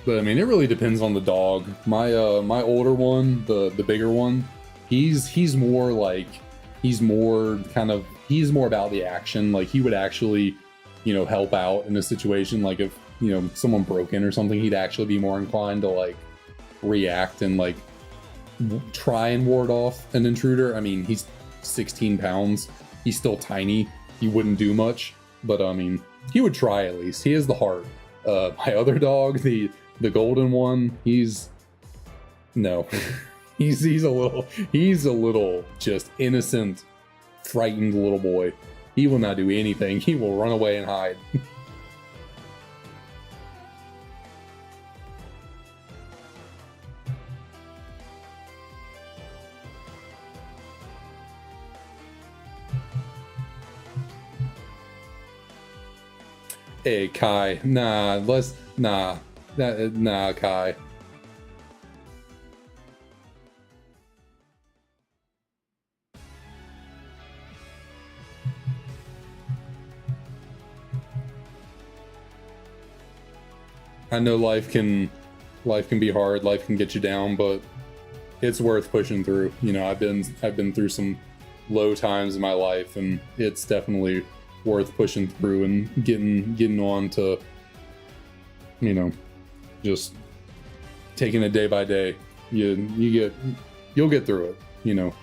But I mean, it really depends on the dog. My older one, the bigger one, he's more like he's more about the action. Like he would actually, help out in a situation. Like if someone broke in or something, he'd actually be more inclined to like react and like try and ward off an intruder. I mean, he's 16 pounds. He's still tiny. He wouldn't do much, but I mean, he would try at least. He has the heart. My other dog, the golden one, he's he's a little just innocent, frightened little boy. He will not do anything. He will run away and hide. Hey Kai, nah, Kai. I know life can be hard, life can get you down, but it's worth pushing through. I've been through some low times in my life, and it's definitely worth pushing through and getting on to just taking it day by day. You'll get through it.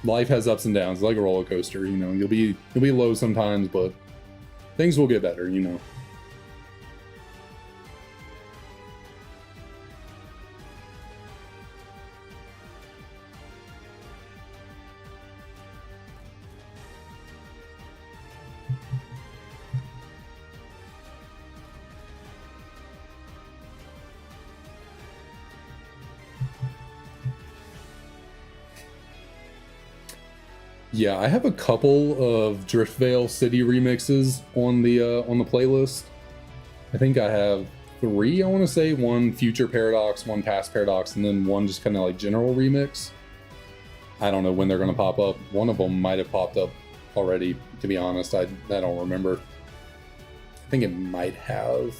Life has ups and downs, like a roller coaster. You'll be low sometimes, but things will get better. Yeah, I have a couple of Driftvale City remixes on the playlist. I think I have 3, I want to say. One Future Paradox, one Past Paradox, and then one just kind of like general remix. I don't know when they're going to pop up. One of them might have popped up already, to be honest. I don't remember. I think it might have.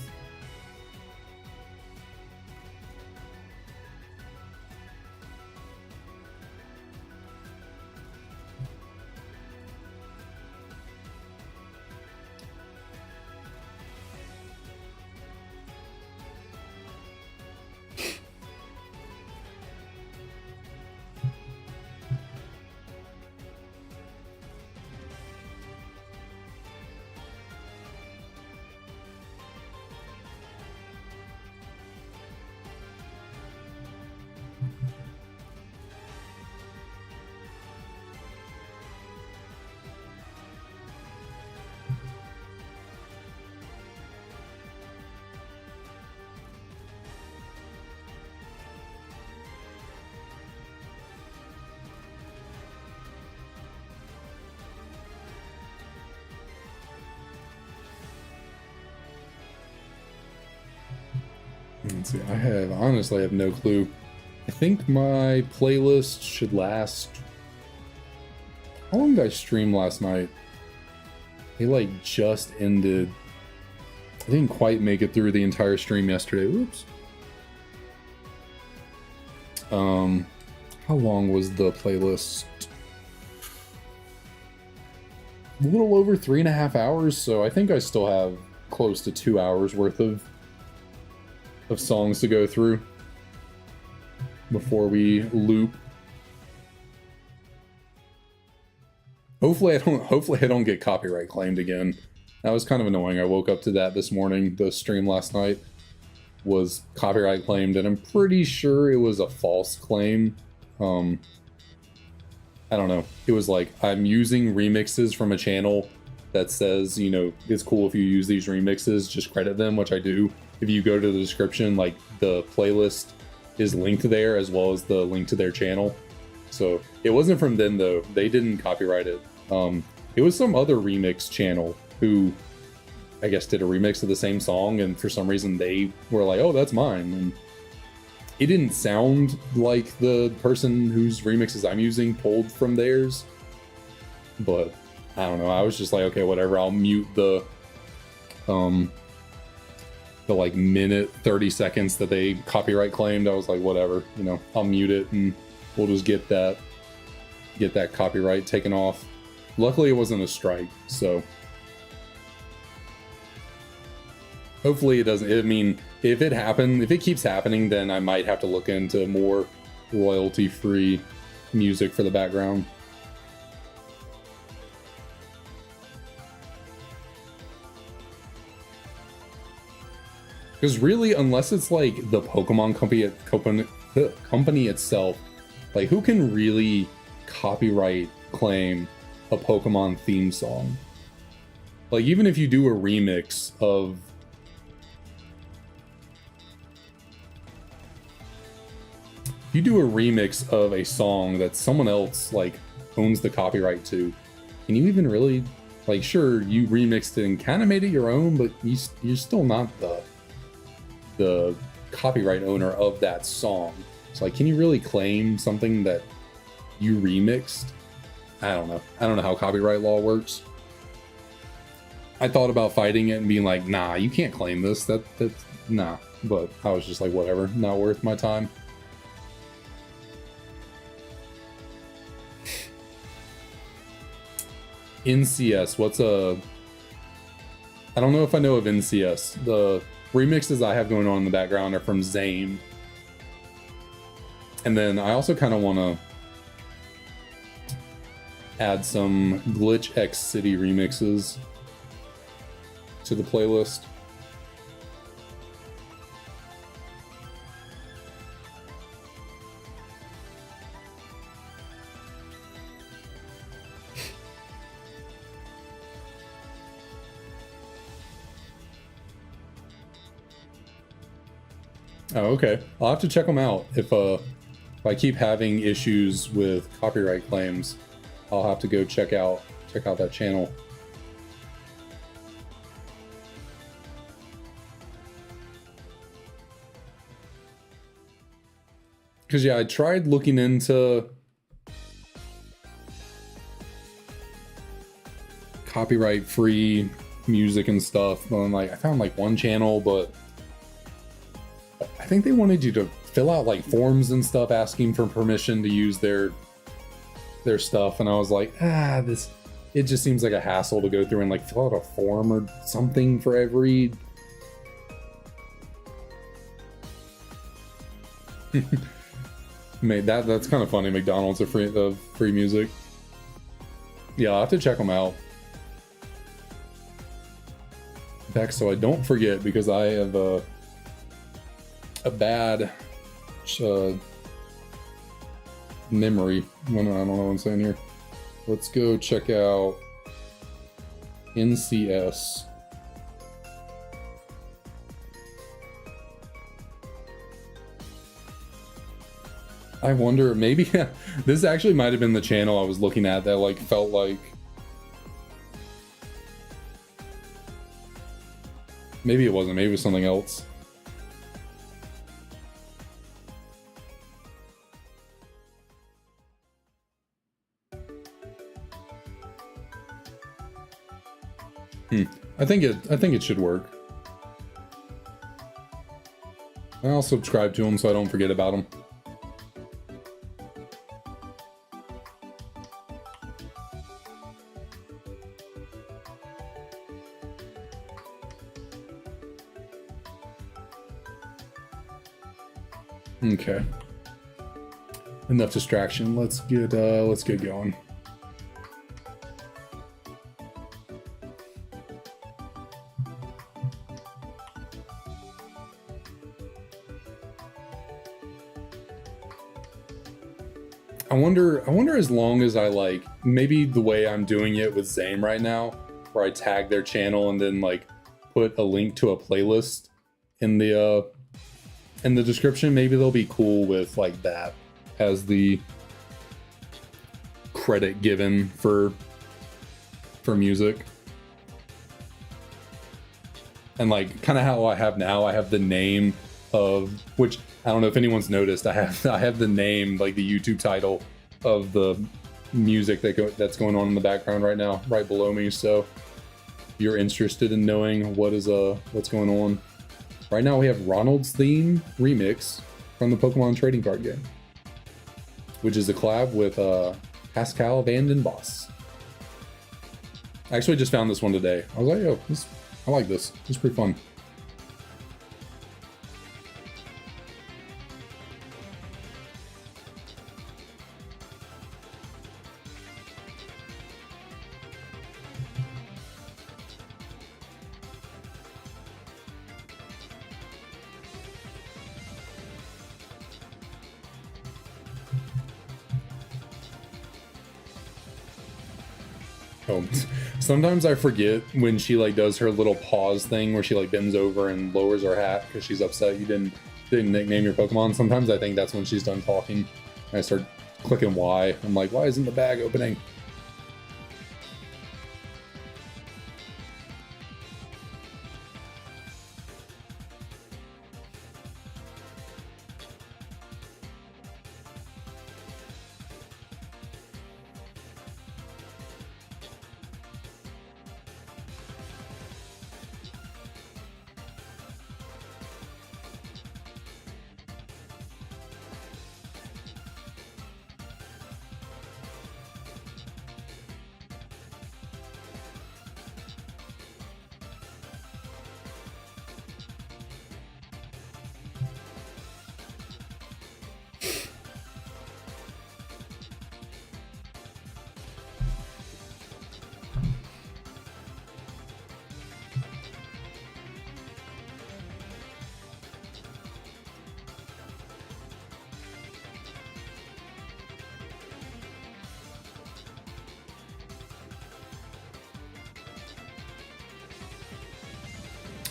Let's see, I honestly have no clue. I think my playlist should last... How long did I stream last night? It like just ended. I didn't quite make it through the entire stream yesterday. Oops. How long was the playlist? A little over 3.5 hours, so I think I still have close to 2 hours worth of songs to go through before we loop. Hopefully I don't get copyright claimed again. That was kind of annoying. I woke up to that this morning. The stream last night was copyright claimed, and I'm pretty sure it was a false claim. I don't know. It was like, I'm using remixes from a channel that says, it's cool if you use these remixes, just credit them, which I do. If you go to the description, like the playlist is linked there as well as the link to their channel. So it wasn't from them though. They didn't copyright it. It was some other remix channel who I guess did a remix of the same song, and for some reason they were like, oh, that's mine. And it didn't sound like the person whose remixes I'm using pulled from theirs. But I don't know. I was just like, okay, whatever. I'll mute the the like minute 30 seconds that they copyright claimed, I was like, whatever, you know, I'll mute it and we'll just get that copyright taken off. Luckily it wasn't a strike, so hopefully it doesn't. I mean, if it keeps happening, then I might have to look into more royalty-free music for the background. Because really, unless it's like the Pokemon company itself, like who can really copyright claim a Pokemon theme song? Like even if you do a remix of a song that someone else like owns the copyright to, can you even really, like, sure, you remixed it and kind of made it your own, but you're still not the copyright owner of that song. So like, can you really claim something that you remixed? I don't know how copyright law works. I thought about fighting it and being like, nah, you can't claim this, that's nah, but I was just like, whatever, not worth my time. NCS, I don't know if I know of NCS. The remixes I have going on in the background are from Zane. And then I also kind of want to add some Glitch X City remixes to the playlist. Oh, okay. I'll have to check them out. If I keep having issues with copyright claims, I'll have to go check out that channel. Because yeah, I tried looking into copyright-free music and stuff, and like I found like one channel, but I think they wanted you to fill out like forms and stuff asking for permission to use their stuff, and I was like, it just seems like a hassle to go through and like fill out a form or something for every that's kind of funny. McDonald's are free music. Yeah, I'll have to check them out. In fact, so I don't forget, because I have a bad memory when I don't know what I'm saying here. Let's go check out NCS. I wonder, maybe this actually might have been the channel I was looking at that like felt like maybe it wasn't, maybe it was something else. I think it should work. And I'll subscribe to them so I don't forget about them. Okay. Enough distraction. Let's get going. I wonder as long as I like, maybe the way I'm doing it with Zame right now, where I tag their channel and then like put a link to a playlist in the description, maybe they'll be cool with like that as the credit given for music. And like kind of how I have now, I have the name of, which I don't know if anyone's noticed, I have the name, like the YouTube title of the music that's going on in the background right now, right below me. So if you're interested in knowing what's going on, Right now we have Ronald's Theme Remix from the Pokemon trading card game, which is a collab with Pascal Van Den Boss. I actually just found this one today. I was like, yo, I like this. It's pretty fun. Oh, sometimes I forget when she like does her little pause thing where she like bends over and lowers her hat because she's upset you didn't nickname your Pokemon. Sometimes I think that's when she's done talking. I start clicking Y. I'm like, why isn't the bag opening?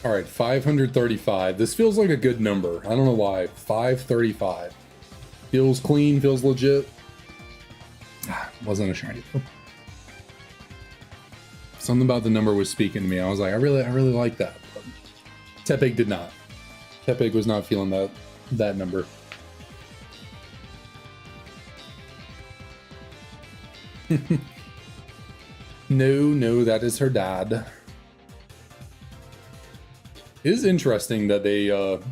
All right, 535. This feels like a good number. I don't know why. 535. Feels clean, feels legit. Wasn't a shiny though. Something about the number was speaking to me. I was like, I really like that. But Tepig did not. Tepig was not feeling that number. No, that is her dad. It is interesting that they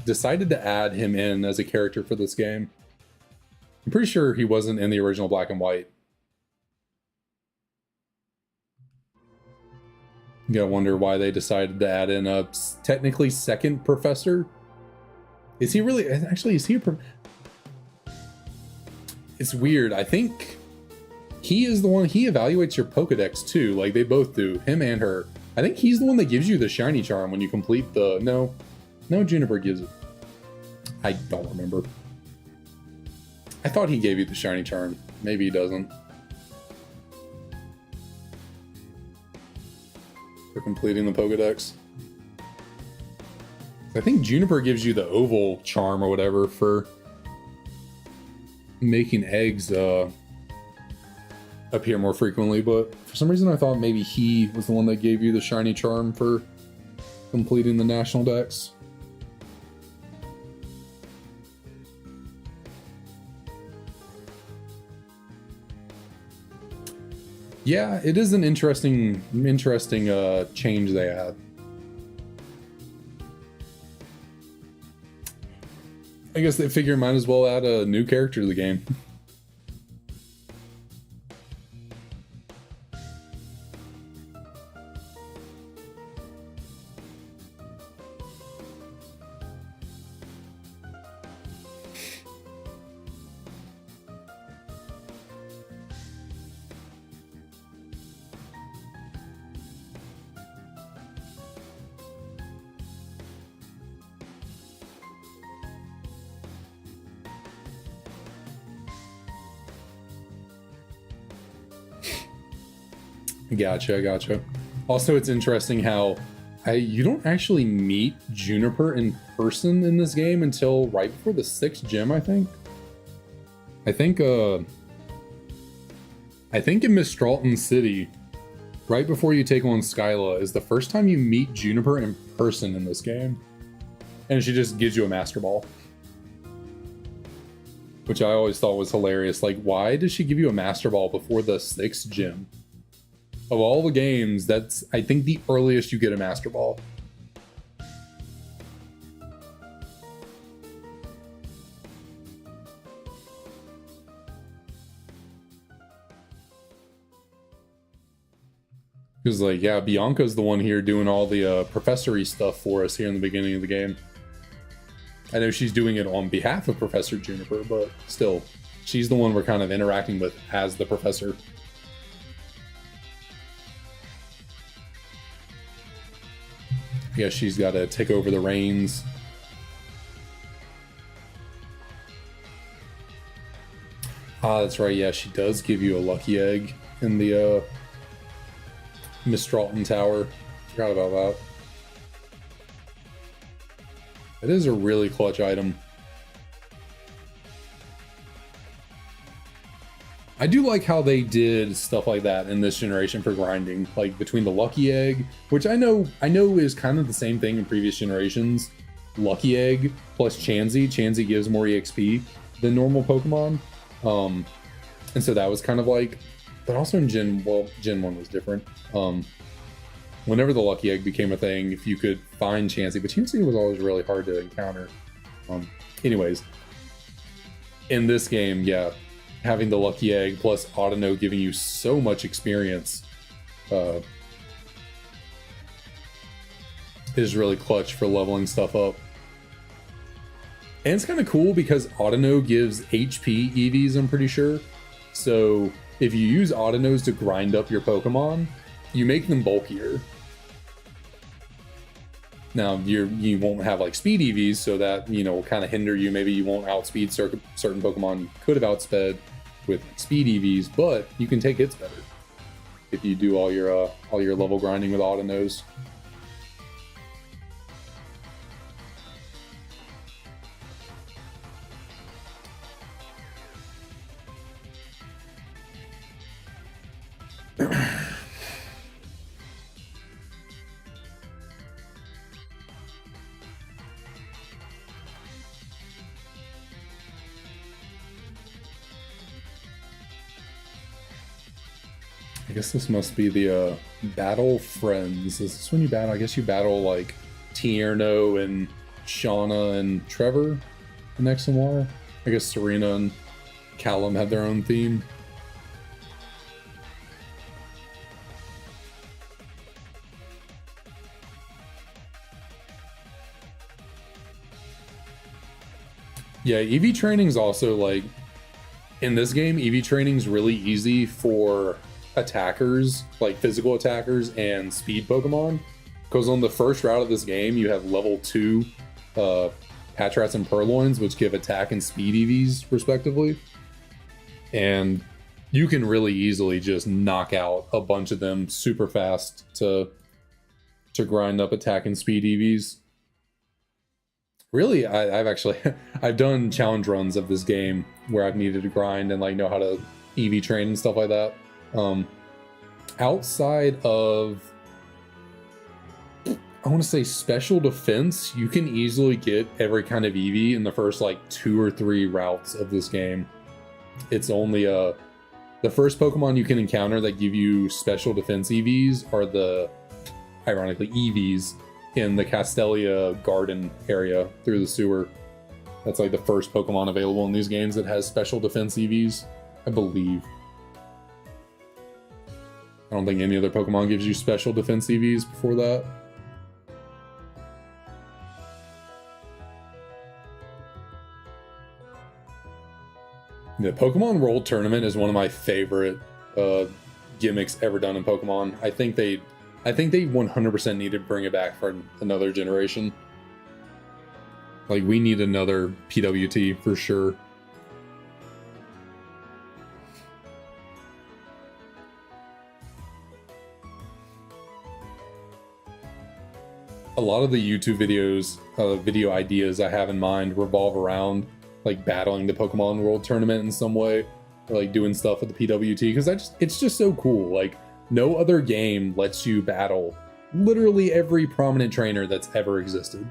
decided to add him in as a character for this game. I'm pretty sure he wasn't in the original Black and White. You gotta wonder why they decided to add in a technically second professor. Is he really? Actually, is he a It's weird. I think he is the one, he evaluates your Pokedex too. Like they both do, him and her. I think he's the one that gives you the shiny charm when you complete the... No, Juniper gives it. I don't remember. I thought he gave you the shiny charm. Maybe he doesn't. For completing the Pokedex. I think Juniper gives you the oval charm or whatever for making eggs appear more frequently, but for some reason I thought maybe he was the one that gave you the shiny charm for completing the national dex. Yeah, it is an interesting change they had. I guess they figure might as well add a new character to the game. Gotcha. Also, it's interesting how you don't actually meet Juniper in person in this game until right before the 6th gym, I think. I think in Mistralton City, right before you take on Skyla, is the first time you meet Juniper in person in this game. And she just gives you a Master Ball. Which I always thought was hilarious. Like, why does she give you a Master Ball before the 6th gym? Of all the games, that's, I think, the earliest you get a Master Ball. Because like, yeah, Bianca's the one here doing all the professory stuff for us here in the beginning of the game. I know she's doing it on behalf of Professor Juniper, but still, she's the one we're kind of interacting with as the professor. I guess she's got to take over the reins. Ah, that's right. Yeah, she does give you a lucky egg in the Miss Stroughton Tower. Forgot about that. It is a really clutch item. I do like how they did stuff like that in this generation for grinding, like between the lucky egg, which I know is kind of the same thing in previous generations. Lucky egg plus Chansey. Chansey gives more EXP than normal Pokemon. And so that was kind of like, but also in Gen 1 was different. Whenever the lucky egg became a thing, if you could find Chansey, but Chansey was always really hard to encounter. Anyways, in this game, yeah, having the lucky egg plus Audino giving you so much experience is really clutch for leveling stuff up. And it's kind of cool because Audino gives HP EVs, I'm pretty sure. So if you use Audinos to grind up your Pokemon, you make them bulkier. Now, you won't have like speed EVs, so that, you know, will kind of hinder you. Maybe you won't outspeed certain Pokemon you could have outsped with speed EVs, but you can take hits better if you do all your level grinding with Audinose. I guess this must be the battle friends. Is this when you battle? I guess you battle like Tierno and Shauna and Trevor in X and Y. I guess Serena and Callum have their own theme. Yeah, EV training is also like, in this game, EV training is really easy for attackers, like physical attackers and speed Pokemon, because on the first route of this game you have level 2 Patrats and Purloins, which give attack and speed EVs respectively, and you can really easily just knock out a bunch of them super fast to grind up attack and speed EVs. Really, I've actually I've done challenge runs of this game where I've needed to grind and like know how to EV train and stuff like that. Outside of, I want to say special defense, you can easily get every kind of EV in the first like 2 or 3 routes of this game. It's only the first Pokemon you can encounter that give you special defense EVs are the, ironically, EVs in the Castelia Garden area through the sewer. That's like the first Pokemon available in these games that has special defense EVs, I believe. I don't think any other Pokemon gives you special defense EVs before that. The Pokemon World Tournament is one of my favorite gimmicks ever done in Pokemon. I think they 100% need to bring it back for another generation. Like, we need another PWT for sure. A lot of the YouTube videos, video ideas I have in mind revolve around like battling the Pokemon World Tournament in some way, or like doing stuff with the PWT, because it's just so cool. Like, no other game lets you battle literally every prominent trainer that's ever existed.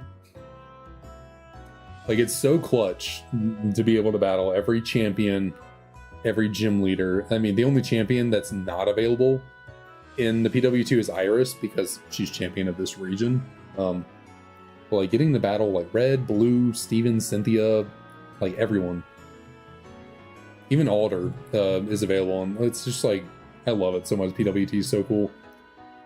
Like, it's so clutch to be able to battle every champion, every gym leader. I mean, the only champion that's not available in the PWT is Iris, because she's champion of this region. But like getting the battle like Red, Blue, Steven, Cynthia, like everyone. Even Alder is available, and it's just like, I love it so much. PWT is so cool.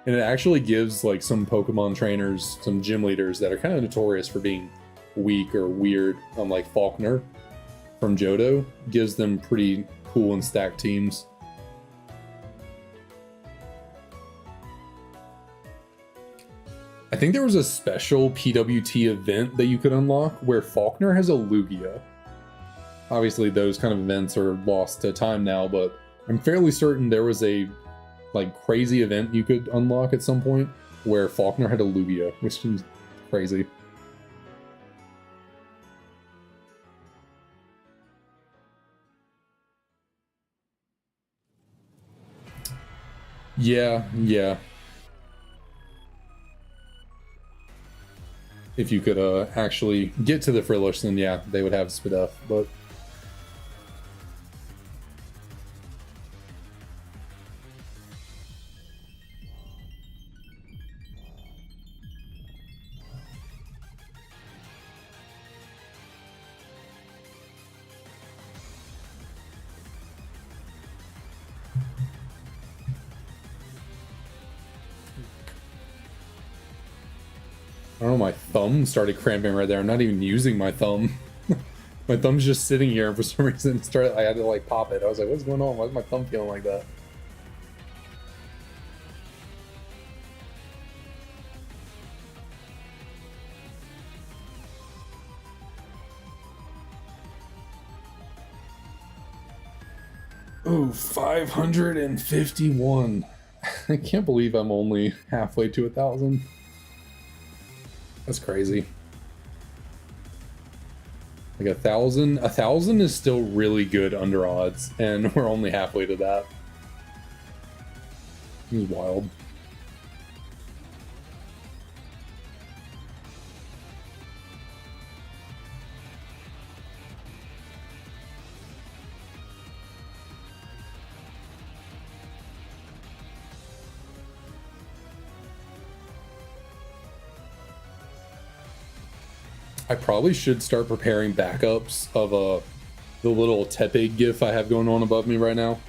And it actually gives like some Pokemon trainers, some gym leaders that are kind of notorious for being weak or weird, unlike Faulkner from Johto, gives them pretty cool and stacked teams. I think there was a special PWT event that you could unlock where Faulkner has a Lugia. Obviously those kind of events are lost to time now, but I'm fairly certain there was a like crazy event you could unlock at some point where Faulkner had a Lugia, which seems crazy. Yeah. If you could actually get to the Frillish, then yeah, they would have Spadef, but I don't know, my thumb started cramping right there. I'm not even using my thumb. My thumb's just sitting here, and for some reason I had to like pop it. I was like, what's going on? Why is my thumb feeling like that? Oh, 551. I can't believe I'm only halfway to 1,000. That's crazy. Like 1,000. 1,000 is still really good under odds, and we're only halfway to that. This is wild. I probably should start preparing backups of the little Tepig gif I have going on above me right now.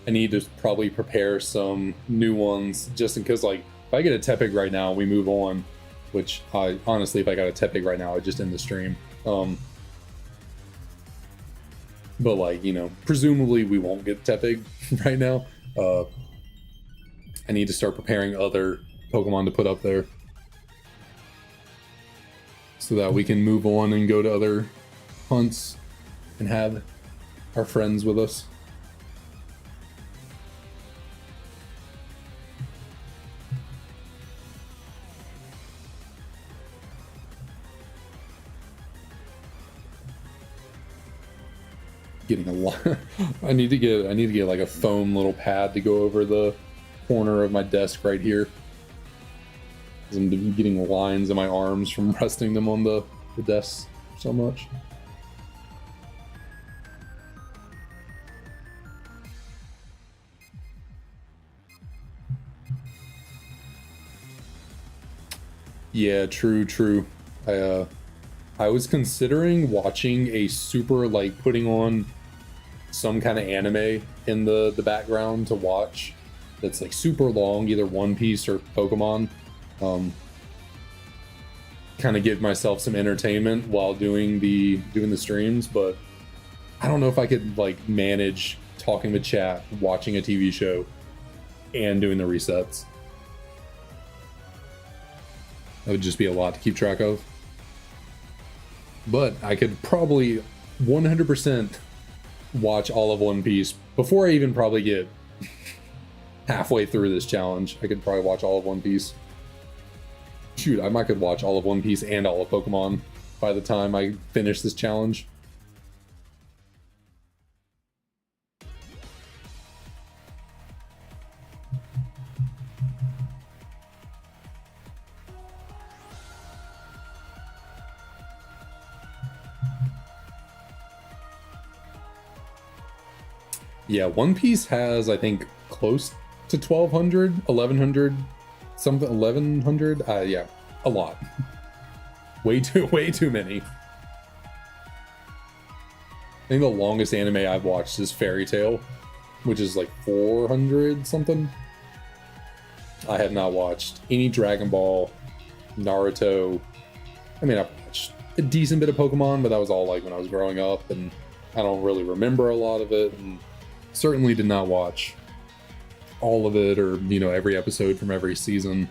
I need to probably prepare some new ones just in case, like, if I get a Tepig right now, we move on. Which, honestly, if I got a Tepig right now, I'd just end the stream. But, like, you know, presumably we won't get Tepig right now. I need to start preparing other Pokemon to put up there, so that we can move on and go to other hunts and have our friends with us. Getting a lot. I need to get like a foam little pad to go over the corner of my desk right here. I'm getting lines in my arms from resting them on the desk so much. Yeah, true. I was considering watching a super, like, putting on some kind of anime in the background to watch that's like super long, either One Piece or Pokemon. Kind of give myself some entertainment while doing the streams, but I don't know if I could like manage talking to chat, watching a TV show, and doing the resets. That would just be a lot to keep track of. But I could probably 100% watch all of One Piece before I even probably get halfway through this challenge. I could probably watch all of One Piece. Shoot, I might could watch all of One Piece and all of Pokemon by the time I finish this challenge. Yeah, One Piece has, I think, close to 1,200, 1,100, something, 1,100. Yeah, a lot. way too many. I think the longest anime I've watched is Fairy Tail, which is like 400 something. I have not watched any Dragon Ball, Naruto. I mean, I've watched a decent bit of Pokemon, but that was all like when I was growing up, and I don't really remember a lot of it, and certainly did not watch all of it or, you know, every episode from every season.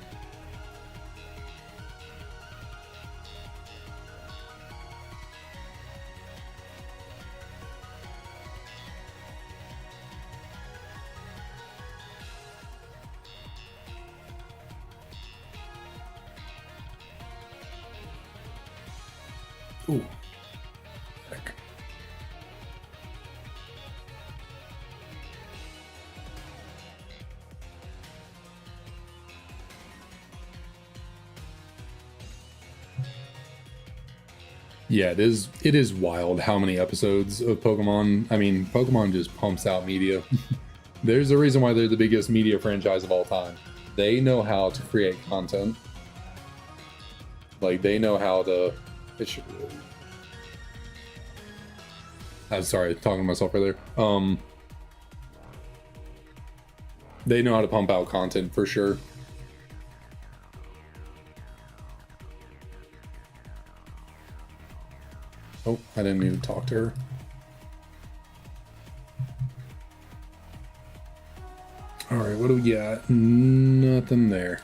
Ooh. Heck. Yeah, it is wild how many episodes of Pokemon. I mean, Pokemon just pumps out media. There's a reason why they're the biggest media franchise of all time. They know how to create content. Like, they know how to... It should really... I'm sorry, talking to myself right there. They know how to pump out content for sure. Oh, I didn't mean to talk to her. All right, what do we got? Nothing there.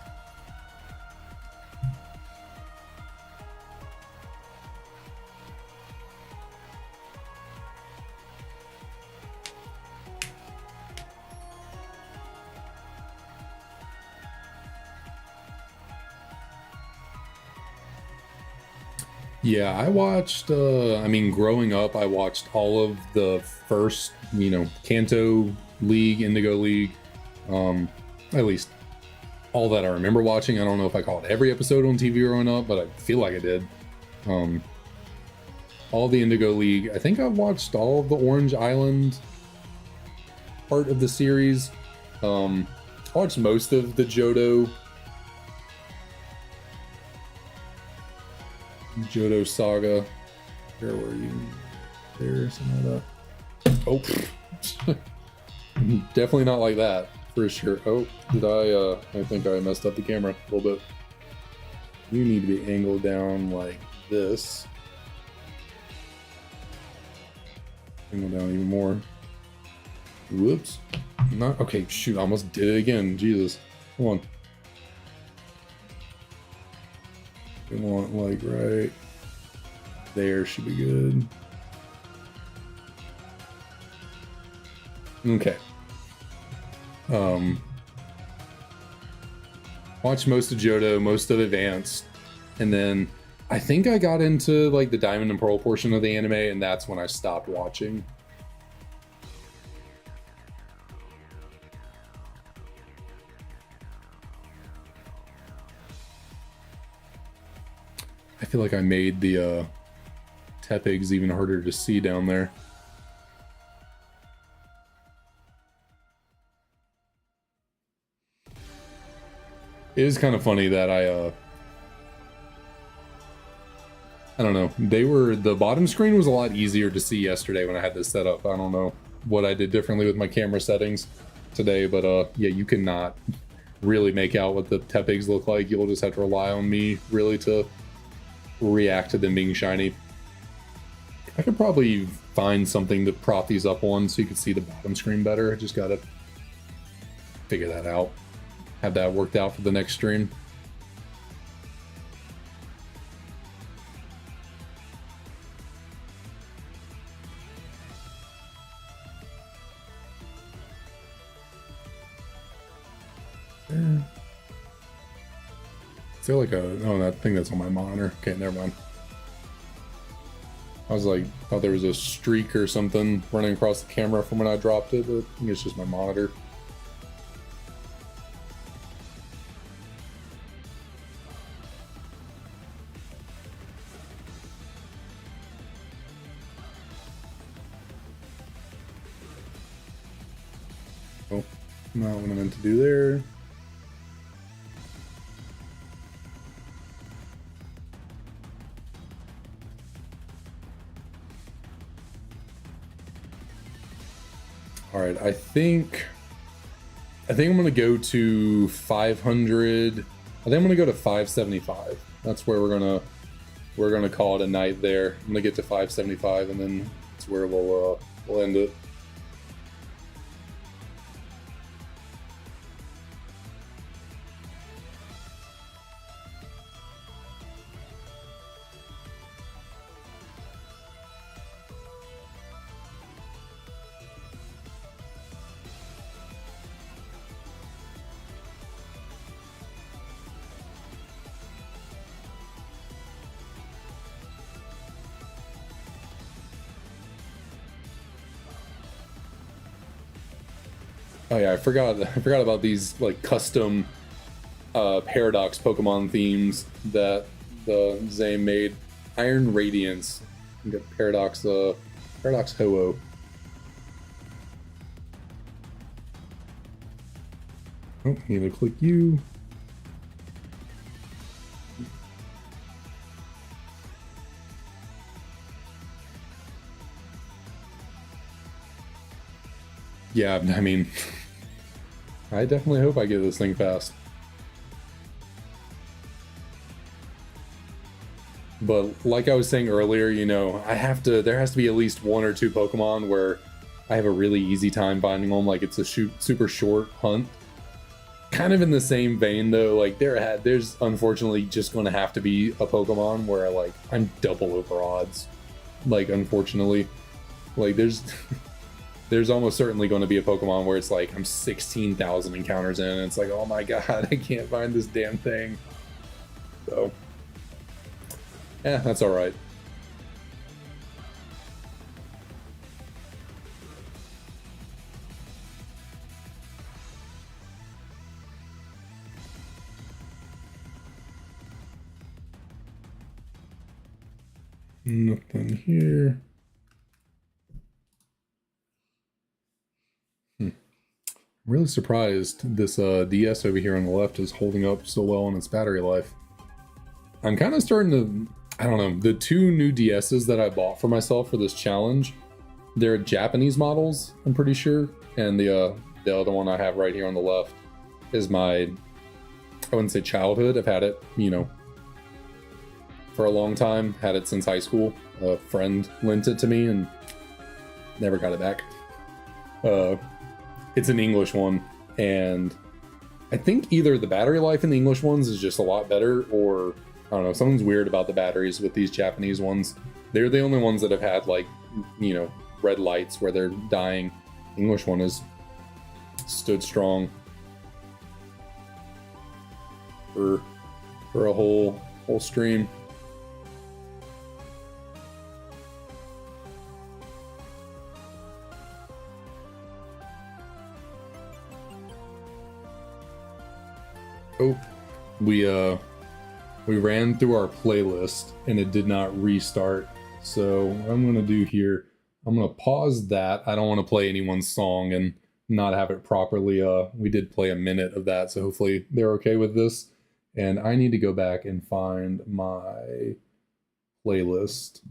Yeah, I watched, I mean, growing up, I watched all of the first, you know, Kanto League, Indigo League, at least all that I remember watching. I don't know if I caught every episode on TV growing up, but I feel like I did. All the Indigo League. I think I watched all of the Orange Island part of the series. I watched most of the Johto saga. Where were you? There, something like that. Oh, definitely not like that for sure. Oh, did I think I messed up the camera a little bit. You need to be angled down like this. Angle down even more. Whoops. Not okay. Shoot, I almost did it again. Jesus. Come on. We want like right there should be good. Okay. Watched most of Johto, most of Advanced, and then I think I got into like the Diamond and Pearl portion of the anime, and that's when I stopped watching. I feel like I made the Tepigs even harder to see down there. It is kind of funny that I don't know. The bottom screen was a lot easier to see yesterday when I had this set up. I don't know what I did differently with my camera settings today, but yeah, you cannot really make out what the Tepigs look like. You'll just have to rely on me really to react to them being shiny. I could probably find something to prop these up on so you can see the bottom screen better. I just gotta figure that out. Have that worked out for the next stream. Is there like oh, that thing that's on my monitor? Okay, never mind. I was like, thought there was a streak or something running across the camera from when I dropped it, but I think it's just my monitor. Oh, not what I meant to do there. All right, I think I think I'm gonna go to 500. I think I'm gonna go to 575. That's where we're gonna call it a night there. I'm gonna get to 575, and then that's where we'll end it. Oh yeah, I forgot about these like custom Paradox Pokemon themes that the Zame made. Iron Radiance. You got Paradox Ho-Oh. Oh, need to click you. Yeah, I mean, I definitely hope I get this thing fast. But like I was saying earlier, you know, there has to be at least one or two Pokemon where I have a really easy time finding them. Like it's a super short hunt. Kind of in the same vein though, like there's unfortunately just going to have to be a Pokemon where like I'm double over odds. Like unfortunately, like there's there's almost certainly going to be a Pokemon where it's like I'm 16,000 encounters in and it's like, oh my god, I can't find this damn thing. So yeah, that's all right. Nothing here. I'm really surprised this DS over here on the left is holding up so well on its battery life. I'm kind of starting to, I don't know, the two new DSs that I bought for myself for this challenge, they're Japanese models, I'm pretty sure, and the other one I have right here on the left is my, I wouldn't say childhood, I've had it, you know, for a long time, had it since high school. A friend lent it to me and never got it back. It's an English one, and I think either the battery life in the English ones is just a lot better, or I don't know, something's weird about the batteries with these Japanese ones. They're the only ones that have had, like, you know, red lights where they're dying. English one has stood strong for a whole stream. Oh, we ran through our playlist and it did not restart. So what I'm gonna do here, I'm gonna pause that. I don't want to play anyone's song and not have it properly. We did play a minute of that, so hopefully they're okay with this. And I need to go back and find my playlist.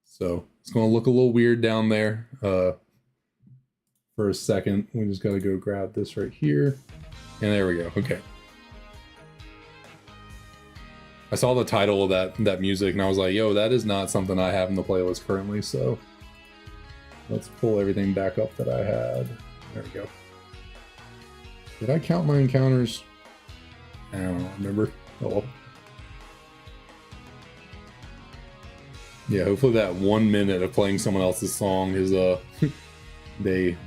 So it's gonna look a little weird down there for a second. We just gotta go grab this right here. And there we go. Okay. I saw the title of that music and I was like, yo, that is not something I have in the playlist currently, so let's pull everything back up that I had. There we go. Did I count my encounters? I don't remember. Oh well. Yeah, hopefully that 1 minute of playing someone else's song is they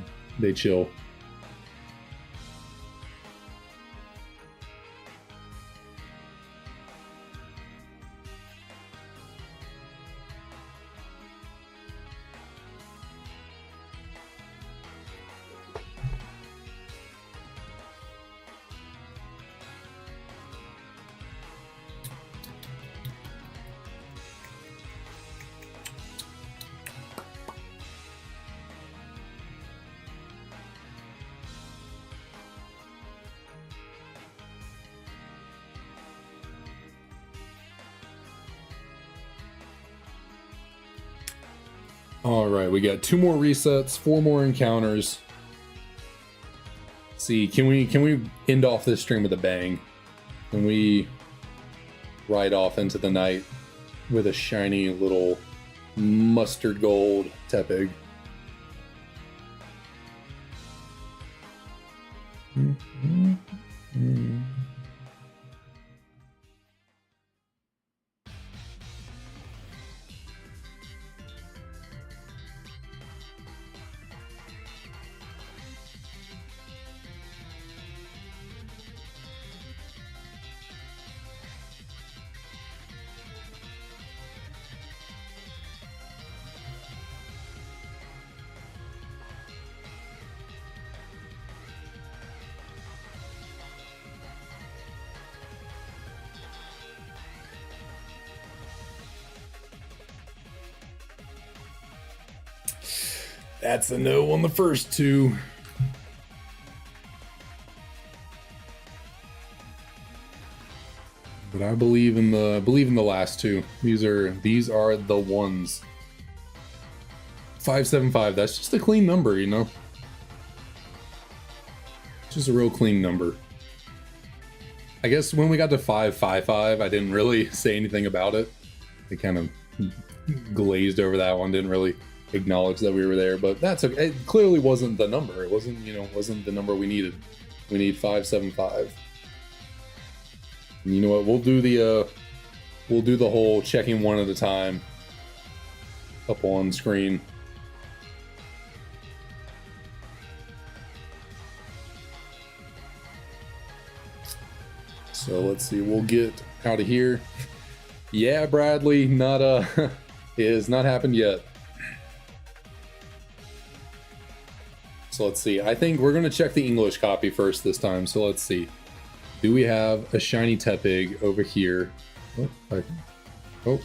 chill. All right, we got 2 more resets, 4 more encounters. See, can we end off this stream with a bang? Can we ride off into the night with a shiny little mustard gold Tepig? That's a no on the first two. But I believe in the last two. These are the ones. 575. That's just a clean number, you know. Just a real clean number. I guess when we got to 555, I didn't really say anything about it. I kind of glazed over that one. Didn't really acknowledge that we were there, but that's okay. It clearly wasn't the number. It wasn't, you know, wasn't the number we needed. We need 575. And you know what? We'll do the whole checking one at a time up on screen. So let's see. We'll get out of here. Yeah, Bradley, not it has not happened yet. So let's see. I think we're gonna check the English copy first this time. So let's see. Do we have a shiny Tepig over here? Oh,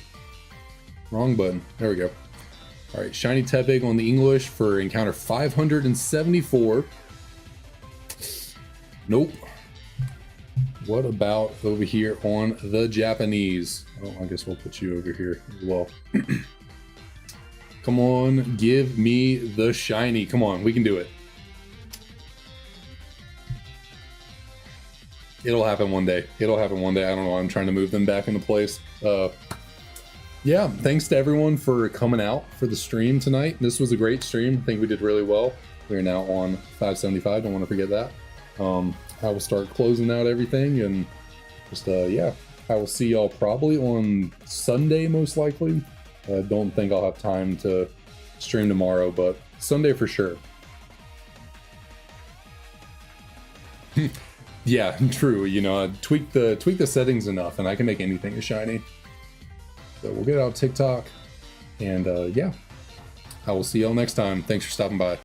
wrong button. There we go. All right, shiny Tepig on the English for encounter 574. Nope. What about over here on the Japanese? Oh, I guess we'll put you over here as well. Come on, give me the shiny. Come on, we can do it. It'll happen one day. It'll happen one day. I don't know. I'm trying to move them back into place. Yeah, thanks to everyone for coming out for the stream tonight. This was a great stream. I think we did really well. We are now on 575. Don't want to forget that. I will start closing out everything and just, yeah. I will see y'all probably on Sunday, most likely. I don't think I'll have time to stream tomorrow, but Sunday for sure. Yeah, true. You know, tweak the settings enough, and I can make anything a shiny. So we'll get it out of TikTok, and yeah, I will see y'all next time. Thanks for stopping by.